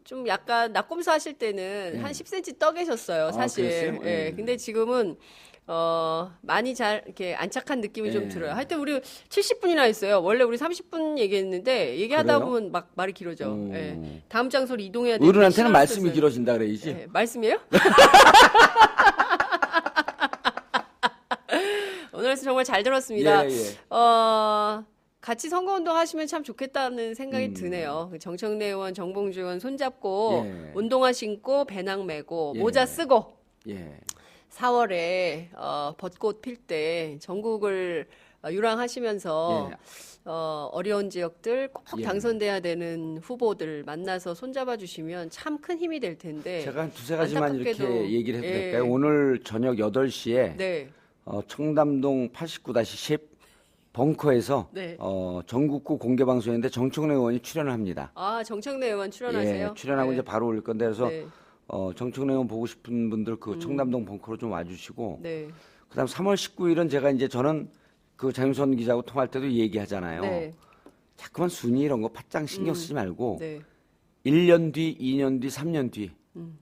좀 약간 낙곰수 하실 때는 한 10cm 떠 계셨어요, 사실. 그랬어요? 예, 예. 근데 지금은, 많이 잘, 이렇게 안착한 느낌이 좀 예. 들어요. 하여튼 우리 70분이나 했어요. 원래 우리 30분 얘기했는데, 얘기하다 그래요? 보면 막 말이 길어져. 예. 다음 장소로 이동해야 되는데. 어른한테는 시간을 말씀이 써서. 길어진다 그래야지. 예, 말씀이에요? 오늘 정말 잘 들었습니다. 예, 예. 같이 선거운동 하시면 참 좋겠다는 생각이 드네요. 정청래 의원, 정봉주 의원 손잡고 예. 운동화 신고 배낭 메고 예. 모자 쓰고 예. 4월에 벚꽃 필 때 전국을 유랑하시면서 예. 어려운 지역들 꼭 예. 당선돼야 되는 후보들 만나서 손잡아 주시면 참 큰 힘이 될 텐데. 제가 한 두세 가지만 이렇게 안타깝게도, 얘기를 해도 예. 될까요? 오늘 저녁 8시에 네. 청담동 89-10 벙커에서 네. 전국구 공개방송인데 정청래 의원이 출연을 합니다. 정청래 의원 출연하세요? 예, 출연하고 네. 이제 바로 올릴 건데 그래서 네. 정청래 의원 보고 싶은 분들 그 청담동 벙커로 좀 와주시고 네. 그다음 3월 19일은 제가 이제 저는 그 장윤선 기자하고 통화할 때도 얘기하잖아요. 네. 자꾸만 순위 이런 거 팟짱 신경 쓰지 말고 네. 1년 뒤, 2년 뒤, 3년 뒤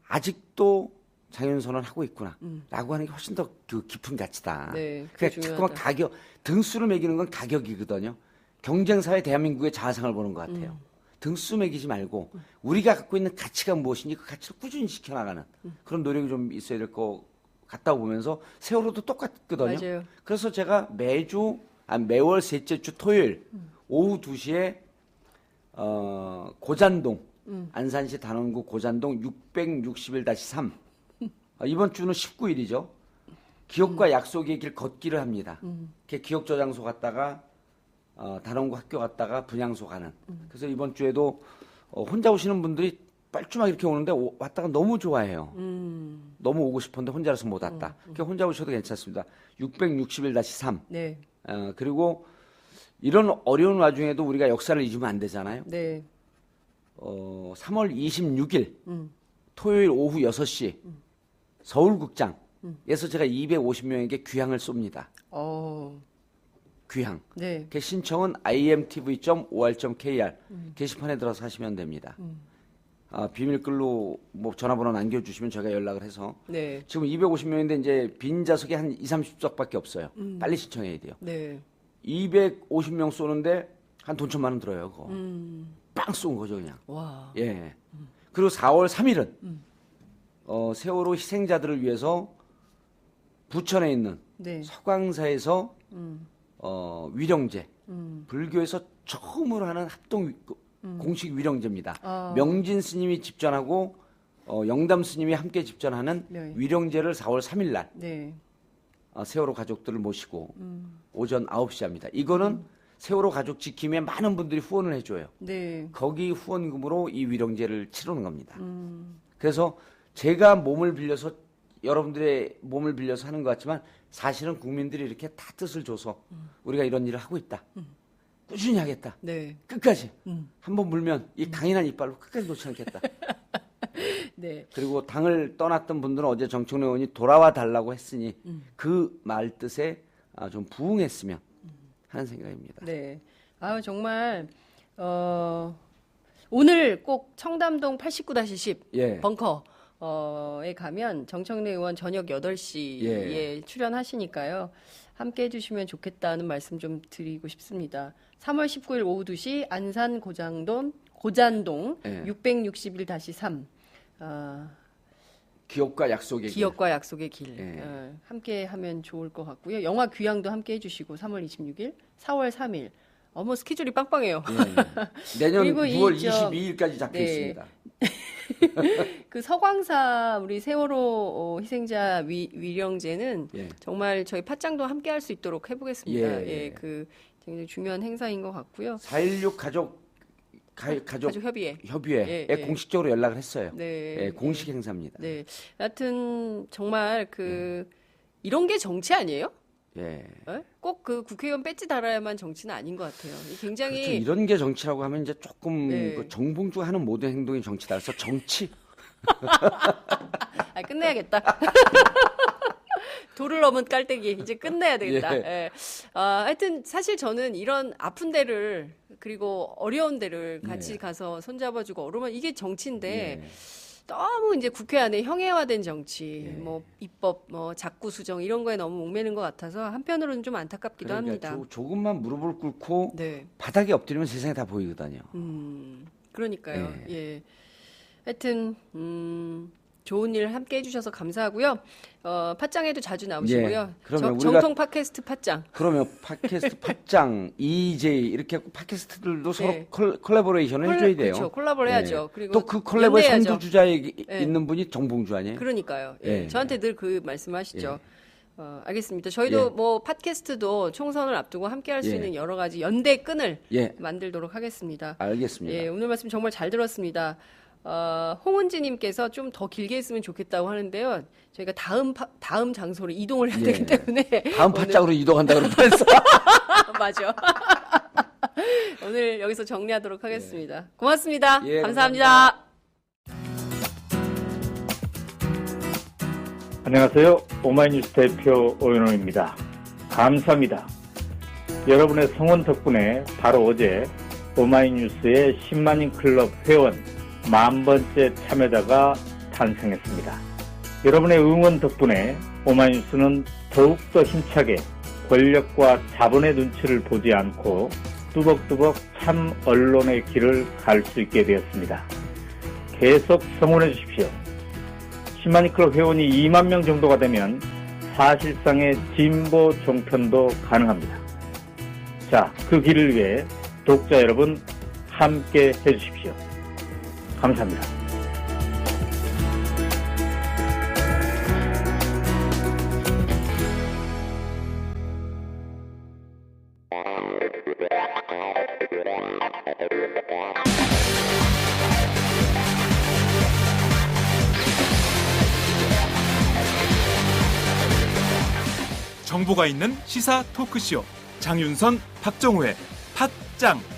아직도 장윤선은 하고 있구나 라고 하는 게 훨씬 더 그 깊은 가치다. 네, 그게 그러니까 자꾸만 가격, 등수를 매기는 건 가격이거든요. 경쟁사회 대한민국의 자아상을 보는 것 같아요. 등수 매기지 말고 우리가 갖고 있는 가치가 무엇인지 그 가치를 꾸준히 지켜나가는 그런 노력이 좀 있어야 될 것 같다고 보면서 세월호도 똑같거든요. 맞아요. 그래서 제가 매월 셋째 주 토요일 오후 2시에 고잔동 안산시 단원구 고잔동 661-3 이번 주는 19일이죠. 기억과 약속의 길 걷기를 합니다. 기억 저장소 갔다가 단원고 학교 갔다가 분향소 가는. 그래서 이번 주에도 혼자 오시는 분들이 뻘쭘하게 이렇게 오는데 왔다가 너무 좋아해요. 너무 오고 싶었는데 혼자라서 못 왔다. 그러니까 혼자 오셔도 괜찮습니다. 660일-3. 네. 그리고 이런 어려운 와중에도 우리가 역사를 잊으면 안 되잖아요. 네. 3월 26일 토요일 오후 6시 서울극장에서 제가 250명에게 귀향을 쏩니다. 귀향. 네. 그 신청은 imtv.or.kr 게시판에 들어서 하시면 됩니다. 비밀글로 뭐 전화번호 남겨주시면 저희가 연락을 해서 네. 지금 250명인데 이제 빈 좌석이 한 20-30석밖에 없어요. 빨리 신청해야 돼요. 네. 250명 쏘는데 한 돈 1,000만 원 들어요. 그거. 빵 쏜 거죠 그냥. 와. 예. 그리고 4월 3일은 세월호 희생자들을 위해서 부천에 있는 네. 서광사에서 위령제 불교에서 처음으로 하는 합동 공식 위령제입니다. 명진 스님이 집전하고 영담 스님이 함께 집전하는 네. 위령제를 4월 3일 날 네. 세월호 가족들을 모시고 오전 9시 합니다. 이거는 세월호 가족 지킴에 많은 분들이 후원을 해줘요. 네. 거기 후원금으로 이 위령제를 치르는 겁니다. 그래서 제가 몸을 빌려서 여러분들의 몸을 빌려서 하는 것 같지만 사실은 국민들이 이렇게 다 뜻을 줘서 우리가 이런 일을 하고 있다. 꾸준히 하겠다. 네. 끝까지. 한번 물면 이 강인한 이빨로 끝까지 놓지 않겠다. 네. 그리고 당을 떠났던 분들은 어제 정청래 의원이 돌아와 달라고 했으니 그 말 뜻에 좀 부응했으면 하는 생각입니다. 네. 정말 오늘 꼭 청담동 89-10 예. 벙커에 가면 정청래 의원 저녁 8시에 예. 출연하시니까요. 함께 해주시면 좋겠다는 말씀 좀 드리고 싶습니다. 3월 19일 오후 2시 안산 고잔동 예. 661-3 기억과 약속의 길. 기억과 약속의 길 예. 함께 하면 좋을 것 같고요. 영화 귀향도 함께 해주시고 3월 26일, 4월 3일 뭐 스케줄이 빵빵해요. 예. 내년 그리고 6월 이 22일까지 잡혀 네. 있습니다. 그 서광사 우리 세월호 희생자 위령제는 예. 정말 저희 팟짱도 함께 할 수 있도록 해보겠습니다. 예. 그 굉장히 중요한 행사인 것 같고요. 4.16 가족 협의회. 협의회에 예. 공식적으로 연락을 했어요. 네. 예, 공식 행사입니다. 네. 여하튼 정말 이런 게 정치 아니에요? 예. 꼭 그 국회의원 배지 달아야만 정치는 아닌 것 같아요. 굉장히 그렇죠. 이런 게 정치라고 하면 이제 조금 네. 그 정봉주가 하는 모든 행동이 정치다. 그래서 정치. 끝내야겠다. 돌을 넘은 깔때기 이제 끝내야 되겠다. 예. 하여튼 사실 저는 이런 아픈 데를 그리고 어려운 데를 같이 가서 손잡아주고 어루면 이게 정치인데 너무 이제 국회 안에 형해화된 정치, 뭐 입법, 뭐 작구 수정 이런 거에 너무 목매는 것 같아서 한편으로는 좀 안타깝기도 합니다. 조금만 무릎을 꿇고 네. 바닥에 엎드리면 세상에 다 보이거든요. 그러니까요. 예. 하여튼 좋은 일 함께 해주셔서 감사하고요. 팟짱에도 자주 나오시고요. 예, 그러면 정통 팟캐스트 팟짱. 그러면 팟캐스트 팟짱, EJ 이렇게 팟캐스트들도 서로 네. 콜라보레이션을 해줘야 돼요. 그렇죠. 콜라보를 해야죠. 그리고 또 그 콜라보의 연대해야죠. 선두주자에 있는 분이 정봉주 아니에요? 그러니까요. 예. 저한테 늘 그 말씀하시죠. 알겠습니다. 저희도 뭐 팟캐스트도 총선을 앞두고 함께할 수 있는 여러 가지 연대 끈을 만들도록 하겠습니다. 알겠습니다. 예, 오늘 말씀 정말 잘 들었습니다. 홍은지님께서 좀 더 길게 했으면 좋겠다고 하는데요. 저희가 다음 장소로 이동을 해야 되기 때문에 다음 팟짱으로 이동한다고 그랬어. 맞아. 오늘 여기서 정리하도록 하겠습니다. 고맙습니다. 예, 감사합니다. 안녕하세요. 오마이뉴스 대표 오연호입니다. 감사합니다. 여러분의 성원 덕분에 바로 어제 오마이뉴스의 10만인 클럽 회원 10,000번째 참여자가 탄생했습니다. 여러분의 응원 덕분에 오마이뉴스는 더욱더 힘차게 권력과 자본의 눈치를 보지 않고 뚜벅뚜벅 참 언론의 길을 갈 수 있게 되었습니다. 계속 성원해 주십시오. 10만인 클럽 회원이 2만 명 정도가 되면 사실상의 진보 종편도 가능합니다. 자, 그 길을 위해 독자 여러분 함께 해주십시오. 감사합니다. 정보가 있는 시사 토크쇼 장윤선, 박정우의 팟짱.